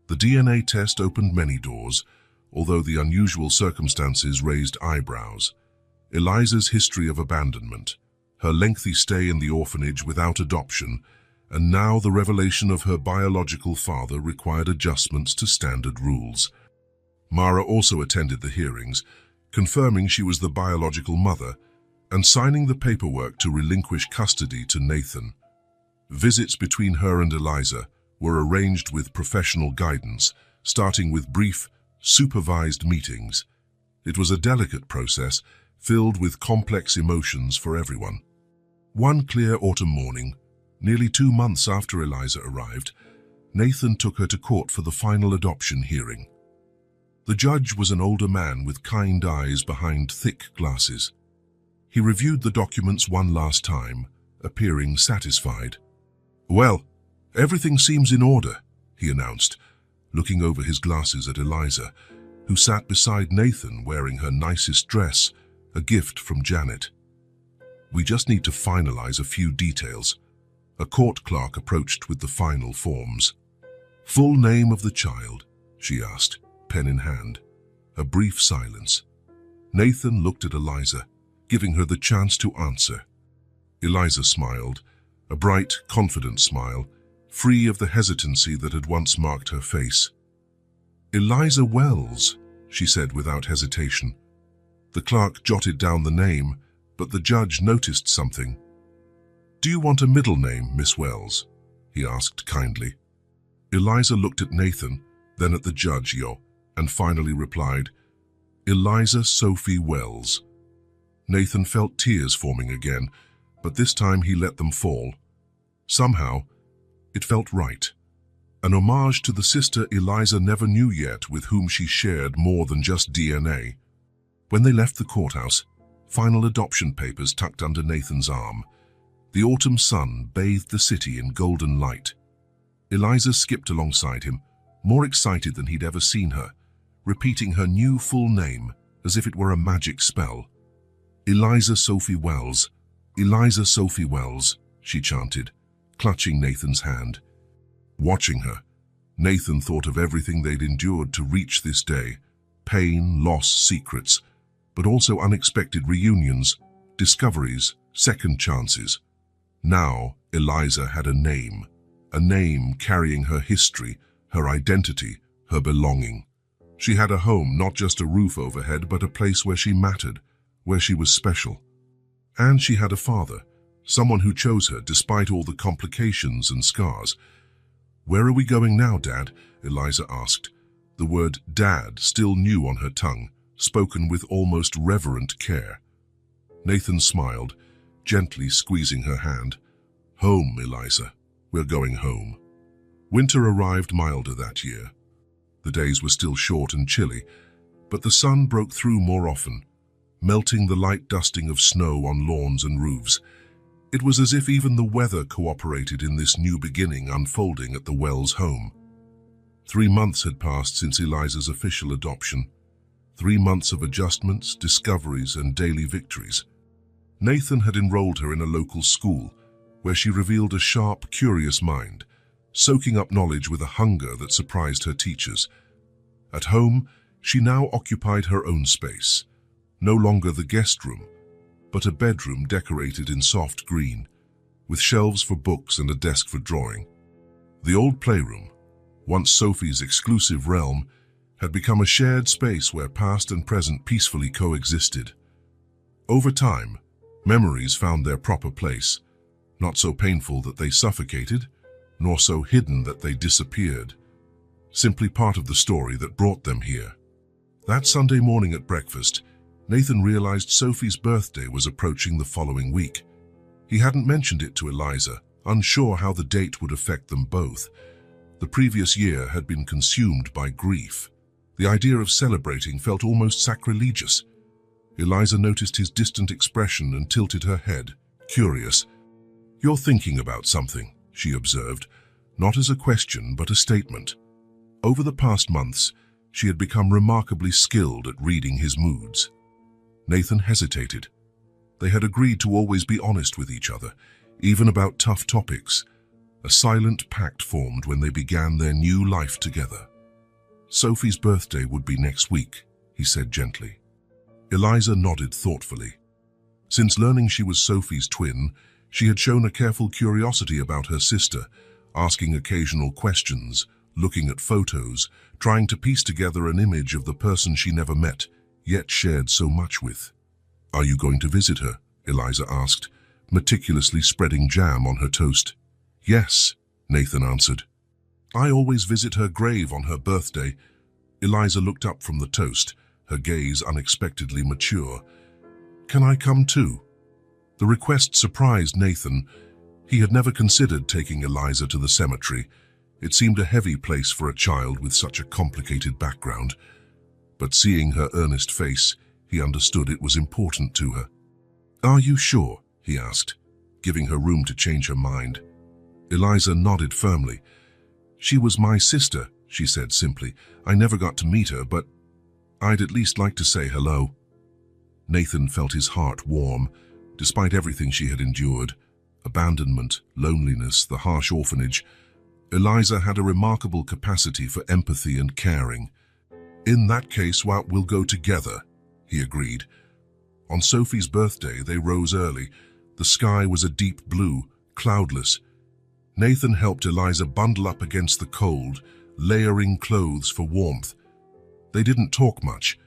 The DNA test opened many doors, although the unusual circumstances raised eyebrows. Eliza's history of abandonment, her lengthy stay in the orphanage without adoption, and now the revelation of her biological father required adjustments to standard rules. Mara also attended the hearings, confirming she was the biological mother and signing the paperwork to relinquish custody to Nathan. Visits between her and Eliza were arranged with professional guidance, starting with brief, supervised meetings. It was a delicate process, filled with complex emotions for everyone. One clear autumn morning, nearly 2 months after Eliza arrived, Nathan took her to court for the final adoption hearing. The judge was an older man with kind eyes behind thick glasses. He reviewed the documents one last time, appearing satisfied. "Well," Everything seems in order, he announced, looking over his glasses at Eliza, who sat beside Nathan wearing her nicest dress, a gift from Janet. We just need to finalize a few details. A court clerk approached with the final forms. Full name of the child, she asked, pen in hand. A brief silence. Nathan looked at Eliza, giving her the chance to answer. Eliza smiled, a bright, confident smile, free of the hesitancy that had once marked her face. Eliza Wells, she said without hesitation. The clerk jotted down the name, but the judge noticed something. Do you want a middle name, Miss Wells? He asked kindly. Eliza looked at Nathan, then at the judge, and finally replied, Eliza Sophie Wells. Nathan felt tears forming again, but this time he let them fall. Somehow, it felt right. An homage to the sister Eliza never knew yet, with whom she shared more than just DNA. When they left the courthouse, final adoption papers tucked under Nathan's arm. The autumn sun bathed the city in golden light. Eliza skipped alongside him, more excited than he'd ever seen her, repeating her new full name as if it were a magic spell. Eliza Sophie Wells, Eliza Sophie Wells, she chanted, clutching Nathan's hand. Watching her, Nathan thought of everything they'd endured to reach this day. Pain, loss, secrets, but also unexpected reunions, discoveries, second chances. Now, Eliza had a name carrying her history, her identity, her belonging. She had a home, not just a roof overhead, but a place where she mattered, where she was special. And she had a father, someone who chose her despite all the complications and scars. Where are we going now, Dad? Eliza asked, the word Dad still new on her tongue, spoken with almost reverent care. Nathan smiled, gently squeezing her hand. Home, Eliza. We're going home. Winter arrived milder that year. The days were still short and chilly, but the sun broke through more often, melting the light dusting of snow on lawns and roofs. It was as if even the weather cooperated in this new beginning unfolding at the Wells home. 3 months had passed since Eliza's official adoption. 3 months of adjustments, discoveries, and daily victories. Nathan had enrolled her in a local school, where she revealed a sharp, curious mind, soaking up knowledge with a hunger that surprised her teachers. At home, she now occupied her own space, no longer the guest room, but a bedroom decorated in soft green, with shelves for books and a desk for drawing. The old playroom, once Sophie's exclusive realm, had become a shared space where past and present peacefully coexisted. Over time, memories found their proper place, not so painful that they suffocated, nor so hidden that they disappeared, simply part of the story that brought them here. That Sunday morning at breakfast, Nathan realized Sophie's birthday was approaching the following week. He hadn't mentioned it to Eliza, unsure how the date would affect them both. The previous year had been consumed by grief. The idea of celebrating felt almost sacrilegious. Eliza noticed his distant expression and tilted her head, curious. You're thinking about something, she observed, not as a question but a statement. Over the past months, she had become remarkably skilled at reading his moods. Nathan hesitated. They had agreed to always be honest with each other, even about tough topics. A silent pact formed when they began their new life together. Sophie's birthday would be next week, he said gently. Eliza nodded thoughtfully. Since learning she was Sophie's twin, she had shown a careful curiosity about her sister, asking occasional questions, looking at photos, trying to piece together an image of the person she never met, yet shared so much with. Are you going to visit her? Eliza asked, meticulously spreading jam on her toast. Yes, Nathan answered. I always visit her grave on her birthday. Eliza looked up from the toast, her gaze unexpectedly mature. Can I come too? The request surprised Nathan. He had never considered taking Eliza to the cemetery. It seemed a heavy place for a child with such a complicated background. But seeing her earnest face, he understood it was important to her. Are you sure? He asked, giving her room to change her mind. Eliza nodded firmly. "She was my sister," she said simply. "I never got to meet her, but I'd at least like to say hello." Nathan felt his heart warm, despite everything she had endured. Abandonment, loneliness, the harsh orphanage. Eliza had a remarkable capacity for empathy and caring. "In that case, well, we'll go together," he agreed. On Sophie's birthday, they rose early. The sky was a deep blue, cloudless. Nathan helped Eliza bundle up against the cold, layering clothes for warmth. They didn't talk much,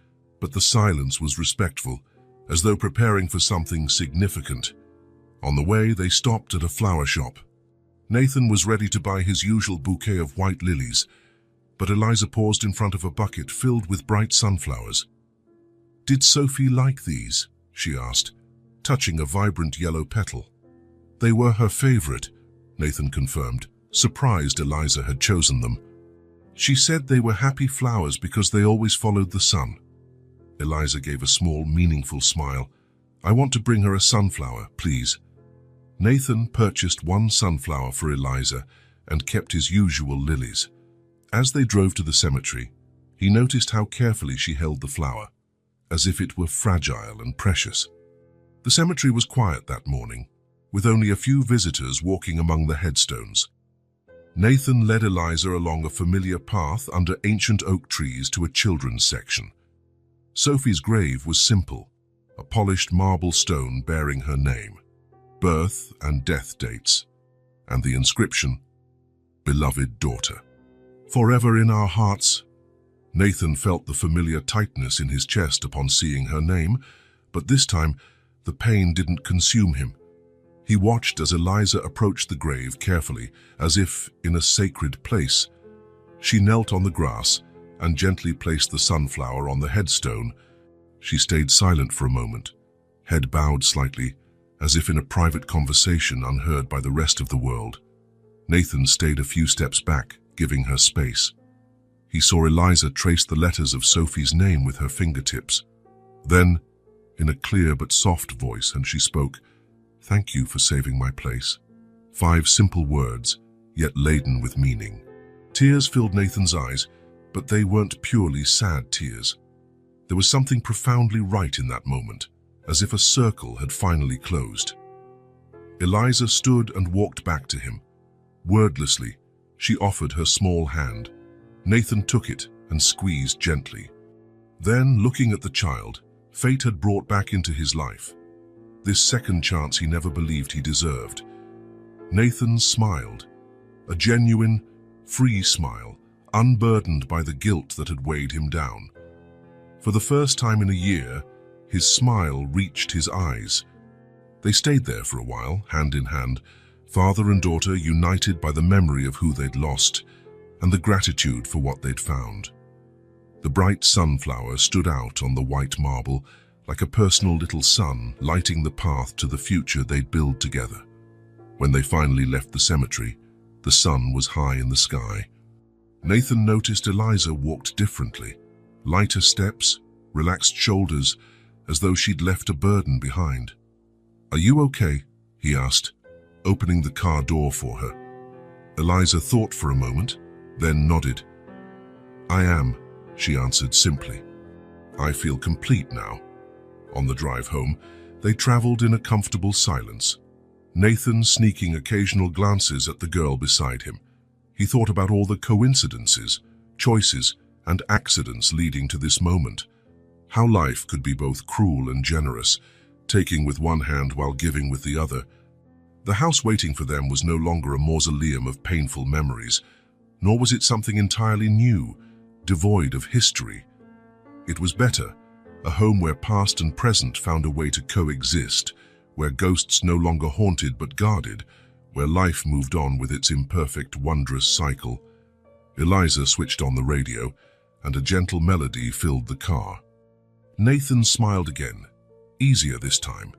but the silence was respectful, as though preparing for something significant. On the way, they stopped at a flower shop. Nathan was ready to buy his usual bouquet of white lilies, but Eliza paused in front of a bucket filled with bright sunflowers. "Did Sophie like these?" she asked, touching a vibrant yellow petal. "They were her favorite," Nathan confirmed, surprised Eliza had chosen them. "She said they were happy flowers because they always followed the sun." Eliza gave a small, meaningful smile. "I want to bring her a sunflower, please." Nathan purchased one sunflower for Eliza and kept his usual lilies. As they drove to the cemetery, he noticed how carefully she held the flower, as if it were fragile and precious. The cemetery was quiet that morning, with only a few visitors walking among the headstones. Nathan led Eliza along a familiar path under ancient oak trees to a children's section. Sophie's grave was simple, a polished marble stone bearing her name, birth and death dates, and the inscription, "Beloved Daughter." "Forever in our hearts." Nathan felt the familiar tightness in his chest upon seeing her name, but this time the pain didn't consume him. He watched as Eliza approached the grave carefully, as if in a sacred place. She knelt on the grass and gently placed the sunflower on the headstone. She stayed silent for a moment, head bowed slightly, as if in a private conversation unheard by the rest of the world. Nathan stayed a few steps back, giving her space. He saw Eliza trace the letters of Sophie's name with her fingertips. Then, in a clear but soft voice, and she spoke, "Thank you for saving my place." 5 simple words, yet laden with meaning. Tears filled Nathan's eyes, but they weren't purely sad tears. There was something profoundly right in that moment, as if a circle had finally closed. Eliza stood and walked back to him. Wordlessly, she offered her small hand. Nathan took it and squeezed gently. Then, looking at the child, fate had brought back into his life this second chance he never believed he deserved. Nathan smiled, a genuine, free smile, unburdened by the guilt that had weighed him down. For the first time in a year, his smile reached his eyes. They stayed there for a while, hand in hand, father and daughter united by the memory of who they'd lost and the gratitude for what they'd found. The bright sunflower stood out on the white marble, like a personal little sun lighting the path to the future they'd build together. When they finally left the cemetery, the sun was high in the sky. Nathan noticed Eliza walked differently, lighter steps, relaxed shoulders, as though she'd left a burden behind. "Are you okay?" he asked, opening the car door for her. Eliza thought for a moment, then nodded. "I am," she answered simply. "I feel complete now." On the drive home, they traveled in a comfortable silence, Nathan sneaking occasional glances at the girl beside him. He thought about all the coincidences, choices, and accidents leading to this moment. How life could be both cruel and generous, taking with one hand while giving with the other. The house waiting for them was no longer a mausoleum of painful memories, nor was it something entirely new, devoid of history. It was better, a home where past and present found a way to coexist, where ghosts no longer haunted but guarded, where life moved on with its imperfect, wondrous cycle. Eliza switched on the radio, and a gentle melody filled the car. Nathan smiled again, easier this time,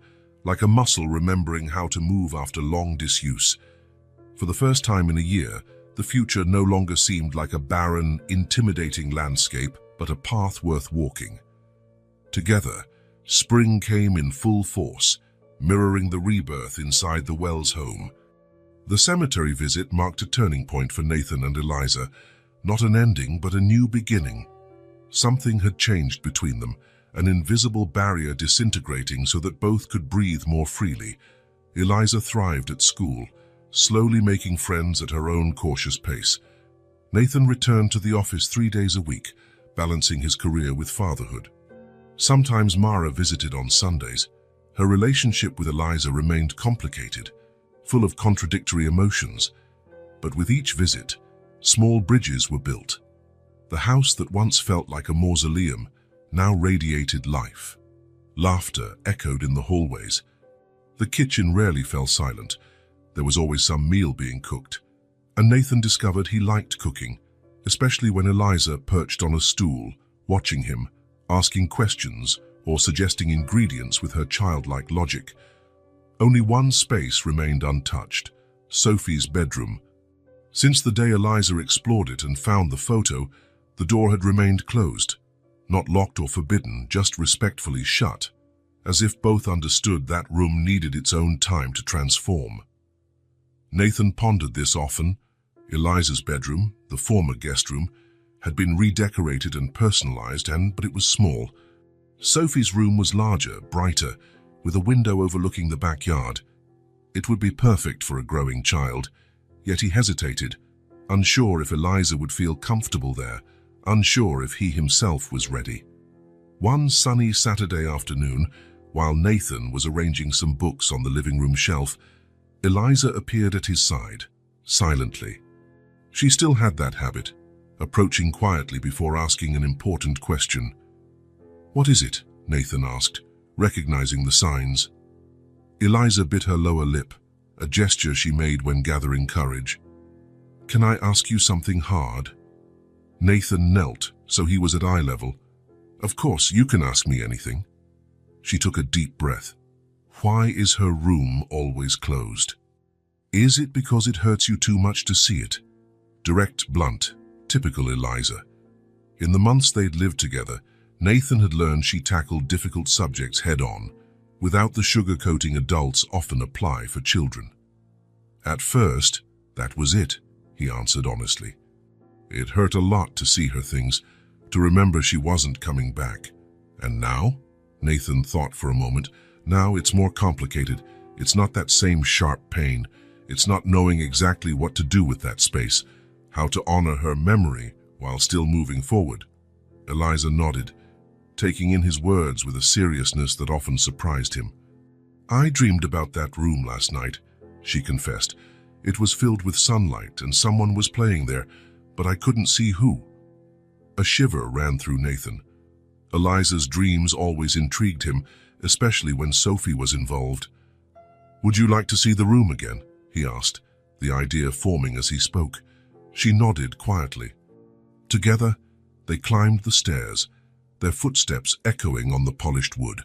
like a muscle remembering how to move after long disuse. For the first time in a year, the future no longer seemed like a barren, intimidating landscape, but a path worth walking. Together, spring came in full force, mirroring the rebirth inside the Wells home. The cemetery visit marked a turning point for Nathan and Eliza, not an ending but a new beginning. Something had changed between them, an invisible barrier disintegrating so that both could breathe more freely. Eliza thrived at school, slowly making friends at her own cautious pace. Nathan returned to the office 3 days a week, balancing his career with fatherhood. Sometimes Mara visited on Sundays. Her relationship with Eliza remained complicated, full of contradictory emotions. But with each visit, small bridges were built. The house that once felt like a mausoleum now radiated life. Laughter echoed in the hallways. The kitchen rarely fell silent. There was always some meal being cooked. And Nathan discovered he liked cooking, especially when Eliza perched on a stool, watching him, asking questions or suggesting ingredients with her childlike logic. Only one space remained untouched, Sophie's bedroom. Since the day Eliza explored it and found the photo, the door had remained closed, not locked or forbidden, just respectfully shut, as if both understood that room needed its own time to transform. Nathan pondered this often. Eliza's bedroom, the former guest room, had been redecorated and personalized, but it was small. Sophie's room was larger, brighter, with a window overlooking the backyard. It would be perfect for a growing child, yet he hesitated, unsure if Eliza would feel comfortable there, unsure if he himself was ready. One sunny Saturday afternoon, while Nathan was arranging some books on the living room shelf, Eliza appeared at his side, silently. She still had that habit, approaching quietly before asking an important question. "What is it?" Nathan asked, recognizing the signs. Eliza bit her lower lip, a gesture she made when gathering courage. "Can I ask you something hard?" Nathan knelt, so he was at eye level. "Of course, you can ask me anything." She took a deep breath. Why is her room always closed? Is it because it hurts you too much to see it? Direct, blunt, typical Eliza. In the months they'd lived together, Nathan had learned she tackled difficult subjects head-on, without the sugar-coating adults often apply for children. At first, that was it, he answered honestly. It hurt a lot to see her things, to remember she wasn't coming back. And now? Nathan thought for a moment. Now it's more complicated. It's not that same sharp pain. It's not knowing exactly what to do with that space, how to honor her memory while still moving forward. Eliza nodded, taking in his words with a seriousness that often surprised him. "I dreamed about that room last night," she confessed. "It was filled with sunlight and someone was playing there, but I couldn't see who." A shiver ran through Nathan. Eliza's dreams always intrigued him, especially when Sophie was involved. "Would you like to see the room again?" he asked, the idea forming as he spoke. She nodded quietly. Together, they climbed the stairs, their footsteps echoing on the polished wood.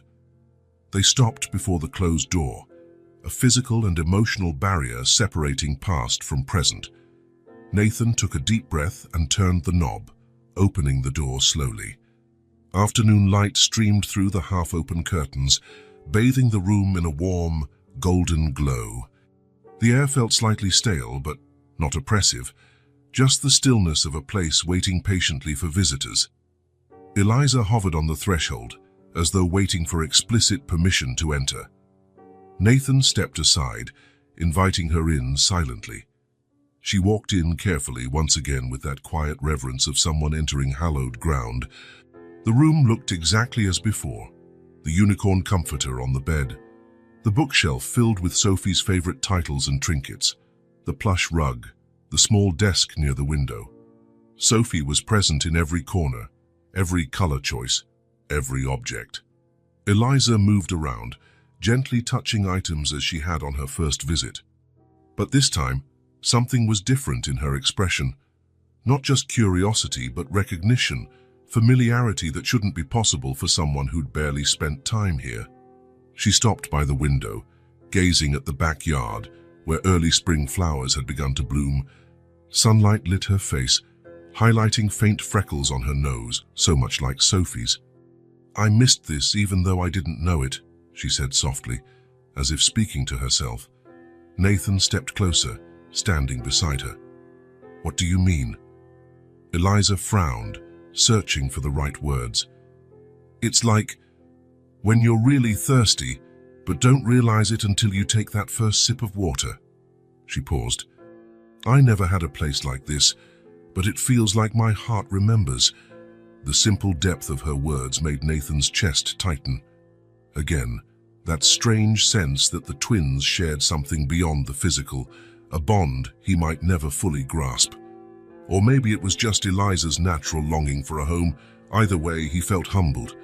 They stopped before the closed door, a physical and emotional barrier separating past from present. Nathan took a deep breath and turned the knob, opening the door slowly. Afternoon light streamed through the half-open curtains, bathing the room in a warm, golden glow. The air felt slightly stale, but not oppressive, just the stillness of a place waiting patiently for visitors. Eliza hovered on the threshold, as though waiting for explicit permission to enter. Nathan stepped aside, inviting her in silently. She walked in carefully, once again with that quiet reverence of someone entering hallowed ground. The room looked exactly as before, the unicorn comforter on the bed, the bookshelf filled with Sophie's favorite titles and trinkets, the plush rug, the small desk near the window. Sophie was present in every corner, every color choice, every object. Eliza moved around, gently touching items as she had on her first visit. But this time, something was different in her expression. Not just curiosity, but recognition, familiarity that shouldn't be possible for someone who'd barely spent time here. She stopped by the window, gazing at the backyard, where early spring flowers had begun to bloom. Sunlight lit her face, highlighting faint freckles on her nose, so much like Sophie's. "I missed this even though I didn't know it," she said softly, as if speaking to herself. Nathan stepped closer, standing beside her. "What do you mean?" Eliza frowned, searching for the right words. "It's like when you're really thirsty, but don't realize it until you take that first sip of water." She paused. "I never had a place like this, but it feels like my heart remembers." The simple depth of her words made Nathan's chest tighten. Again, that strange sense that the twins shared something beyond the physical, a bond he might never fully grasp. Or maybe it was just Eliza's natural longing for a home. Either way, he felt humbled.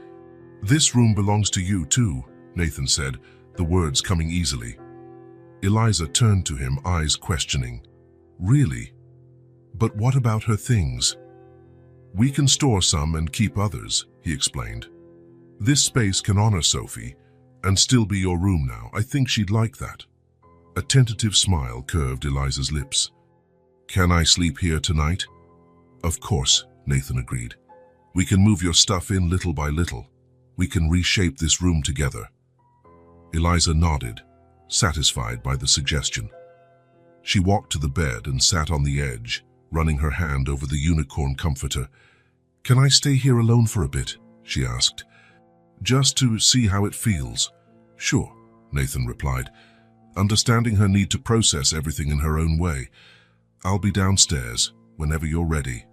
"This room belongs to you too," Nathan said, the words coming easily. Eliza turned to him, eyes questioning. "Really? But what about her things?" "We can store some and keep others," he explained. "This space can honor Sophie and still be your room now. I think she'd like that." A tentative smile curved Eliza's lips. "Can I sleep here tonight?" "Of course," Nathan agreed. "We can move your stuff in little by little. We can reshape this room together." Eliza nodded, satisfied by the suggestion. She walked to the bed and sat on the edge, running her hand over the unicorn comforter. "Can I stay here alone for a bit?" she asked. "Just to see how it feels." "Sure," Nathan replied, understanding her need to process everything in her own way. "I'll be downstairs whenever you're ready."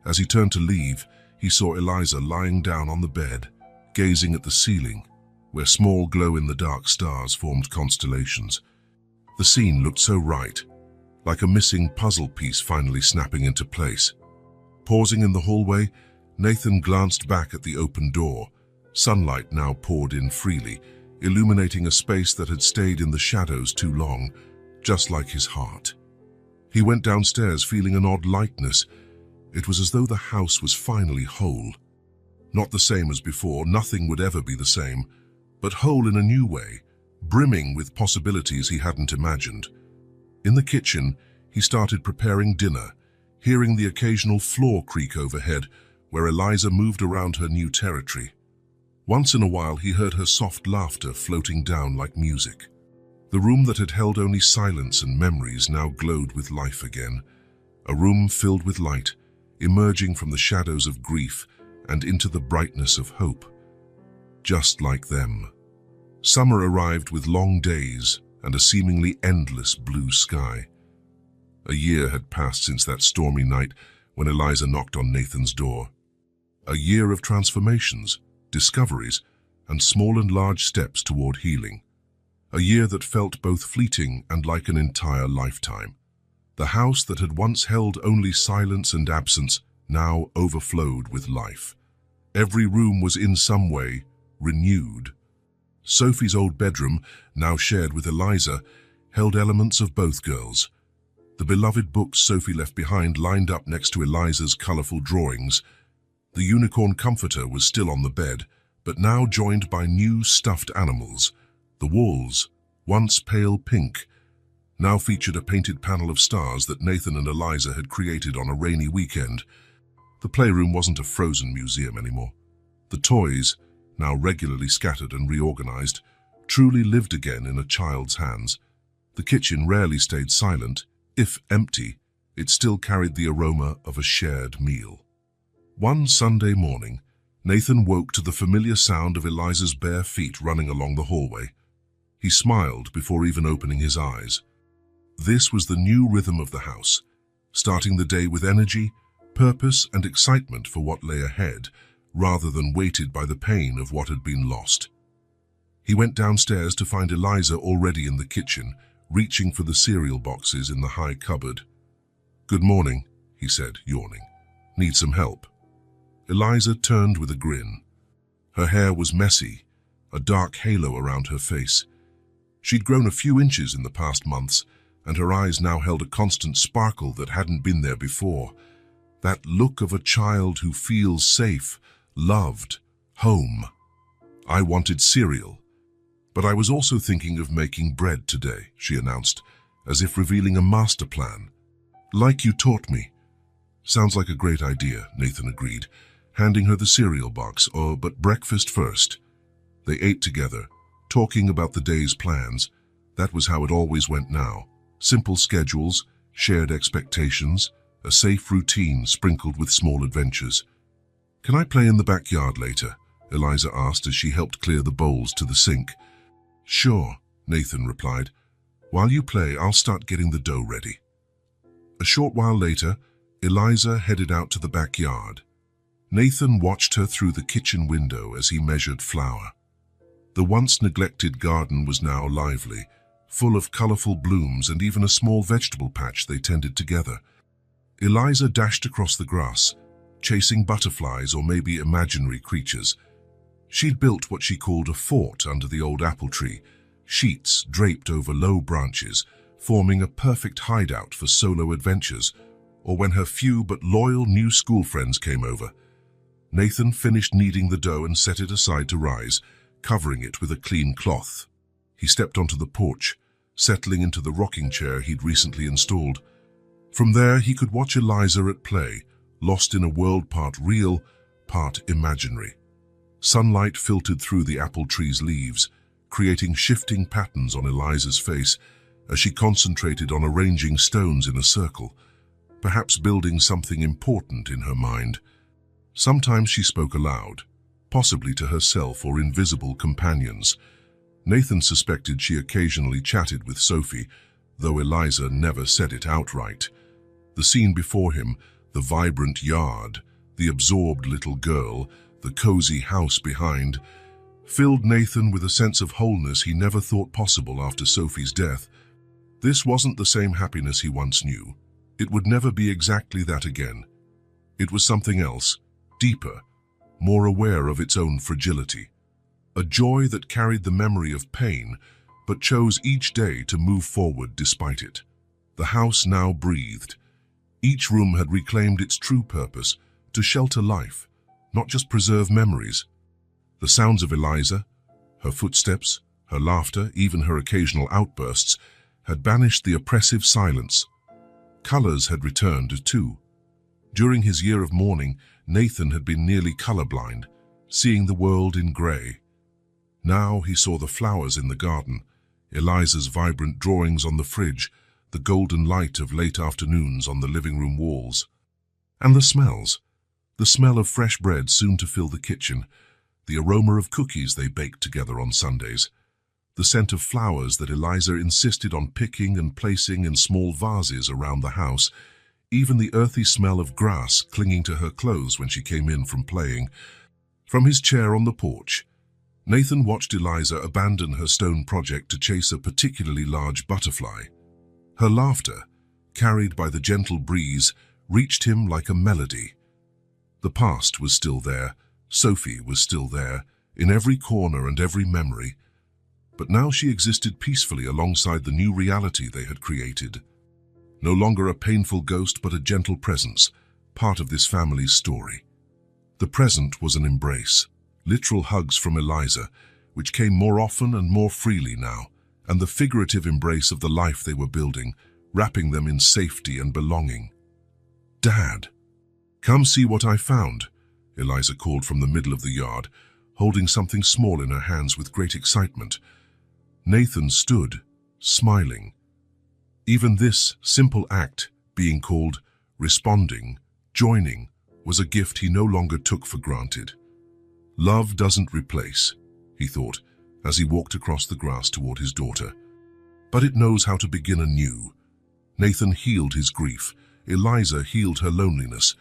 As he turned to leave, he saw Eliza lying down on the bed, gazing at the ceiling, where small glow-in-the-dark stars formed constellations. The scene looked so right, like a missing puzzle piece finally snapping into place. Pausing in the hallway, Nathan glanced back at the open door. Sunlight now poured in freely, illuminating a space that had stayed in the shadows too long, just like his heart. He went downstairs feeling an odd lightness. It was as though the house was finally whole. Not the same as before, nothing would ever be the same, but whole in a new way, brimming with possibilities he hadn't imagined. In the kitchen, he started preparing dinner, hearing the occasional floor creak overhead, where Eliza moved around her new territory. Once in a while, he heard her soft laughter floating down like music. The room that had held only silence and memories now glowed with life again. A room filled with light, emerging from the shadows of grief and into the brightness of hope. Just like them. Summer arrived with long days and a seemingly endless blue sky. A year had passed since that stormy night when Eliza knocked on Nathan's door. A year of transformations, discoveries, and small and large steps toward healing. A year that felt both fleeting and like an entire lifetime. The house that had once held only silence and absence now overflowed with life. Every room was in some way renewed. Sophie's old bedroom, now shared with Eliza, held elements of both girls. The beloved books Sophie left behind lined up next to Eliza's colorful drawings. The unicorn comforter was still on the bed, but now joined by new stuffed animals. The walls, once pale pink, now featured a painted panel of stars that Nathan and Eliza had created on a rainy weekend. The playroom wasn't a frozen museum anymore. The toys, now regularly scattered and reorganized, truly lived again in a child's hands. The kitchen rarely stayed silent. If empty, it still carried the aroma of a shared meal. One Sunday morning, Nathan woke to the familiar sound of Eliza's bare feet running along the hallway. He smiled before even opening his eyes. This was the new rhythm of the house, starting the day with energy, purpose, and excitement for what lay ahead, rather than weighted by the pain of what had been lost. He went downstairs to find Eliza already in the kitchen, reaching for the cereal boxes in the high cupboard. "Good morning," he said, yawning. "Need some help?" Eliza turned with a grin. Her hair was messy, a dark halo around her face. She'd grown a few inches in the past months, and her eyes now held a constant sparkle that hadn't been there before. That look of a child who feels safe, loved, home. "I wanted cereal, but I was also thinking of making bread today," she announced, as if revealing a master plan. "Like you taught me." "Sounds like a great idea," Nathan agreed, handing her the cereal box. But breakfast first." They ate together, talking about the day's plans. That was how it always went now, Simple schedules, shared expectations, a safe routine sprinkled with small adventures. "Can I play in the backyard later?" Eliza asked as she helped clear the bowls to the sink. "Sure," Nathan replied. "While you play, I'll start getting the dough ready." A short while later, Eliza headed out to the backyard. Nathan watched her through the kitchen window as he measured flour. The once neglected garden was now lively, full of colorful blooms and even a small vegetable patch they tended together. Eliza dashed across the grass, chasing butterflies or maybe imaginary creatures. She'd built what she called a fort under the old apple tree, sheets draped over low branches, forming a perfect hideout for solo adventures, or when her few but loyal new school friends came over. Nathan finished kneading the dough and set it aside to rise, covering it with a clean cloth. He stepped onto the porch, settling into the rocking chair he'd recently installed. From there, he could watch Eliza at play, lost in a world part real, part imaginary. Sunlight filtered through the apple tree's leaves, creating shifting patterns on Eliza's face as she concentrated on arranging stones in a circle, perhaps building something important in her mind. Sometimes she spoke aloud, possibly to herself or invisible companions. Nathan suspected she occasionally chatted with Sophie, though Eliza never said it outright. The scene before him, the vibrant yard, the absorbed little girl, the cozy house behind, filled Nathan with a sense of wholeness he never thought possible after Sophie's death. This wasn't the same happiness he once knew. It would never be exactly that again. It was something else, deeper, more aware of its own fragility. A joy that carried the memory of pain, but chose each day to move forward despite it. The house now breathed. Each room had reclaimed its true purpose, to shelter life, not just preserve memories. The sounds of Eliza, her footsteps, her laughter, even her occasional outbursts, had banished the oppressive silence. Colors had returned too. During his year of mourning, Nathan had been nearly colorblind, seeing the world in gray. Now he saw the flowers in the garden, Eliza's vibrant drawings on the fridge, the golden light of late afternoons on the living room walls. And the smells. The smell of fresh bread soon to fill the kitchen, the aroma of cookies they baked together on Sundays, the scent of flowers that Eliza insisted on picking and placing in small vases around the house, even the earthy smell of grass clinging to her clothes when she came in from playing. From his chair on the porch, Nathan watched Eliza abandon her stone project to chase a particularly large butterfly. Her laughter, carried by the gentle breeze, reached him like a melody. The past was still there, Sophie was still there, in every corner and every memory, but now she existed peacefully alongside the new reality they had created. No longer a painful ghost, but a gentle presence, part of this family's story. The present was an embrace, literal hugs from Eliza, which came more often and more freely now, and the figurative embrace of the life they were building, wrapping them in safety and belonging. "Dad, come see what I found," Eliza called from the middle of the yard, holding something small in her hands with great excitement. Nathan stood, smiling. Even this simple act, being called responding, joining, was a gift he no longer took for granted. Love doesn't replace, he thought, as he walked across the grass toward his daughter. But it knows how to begin anew. Nathan healed his grief. Eliza healed her loneliness.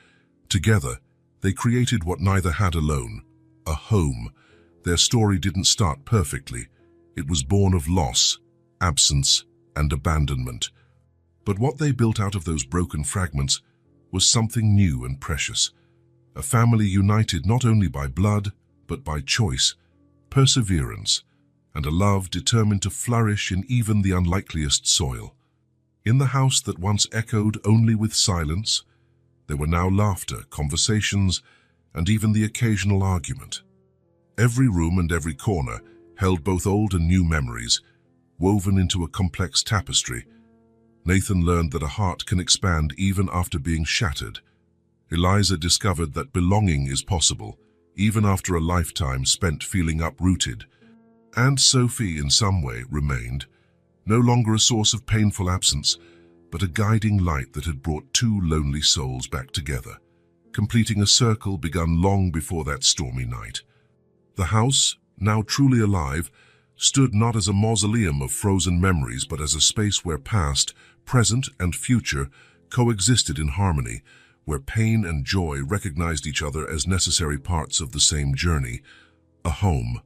Together, they created what neither had alone, a home. Their story didn't start perfectly. It was born of loss, absence, and abandonment. But what they built out of those broken fragments was something new and precious. A family united not only by blood, but by choice, perseverance, and a love determined to flourish in even the unlikeliest soil. In the house that once echoed only with silence, there were now laughter, conversations, and even the occasional argument. Every room and every corner held both old and new memories, woven into a complex tapestry. Nathan learned that a heart can expand even after being shattered. Eliza discovered that belonging is possible, even after a lifetime spent feeling uprooted. And Sophie, in some way, remained, no longer a source of painful absence, but a guiding light that had brought two lonely souls back together, completing a circle begun long before that stormy night. The house, now truly alive, stood not as a mausoleum of frozen memories, but as a space where past, present, and future coexisted in harmony, where pain and joy recognized each other as necessary parts of the same journey, a home.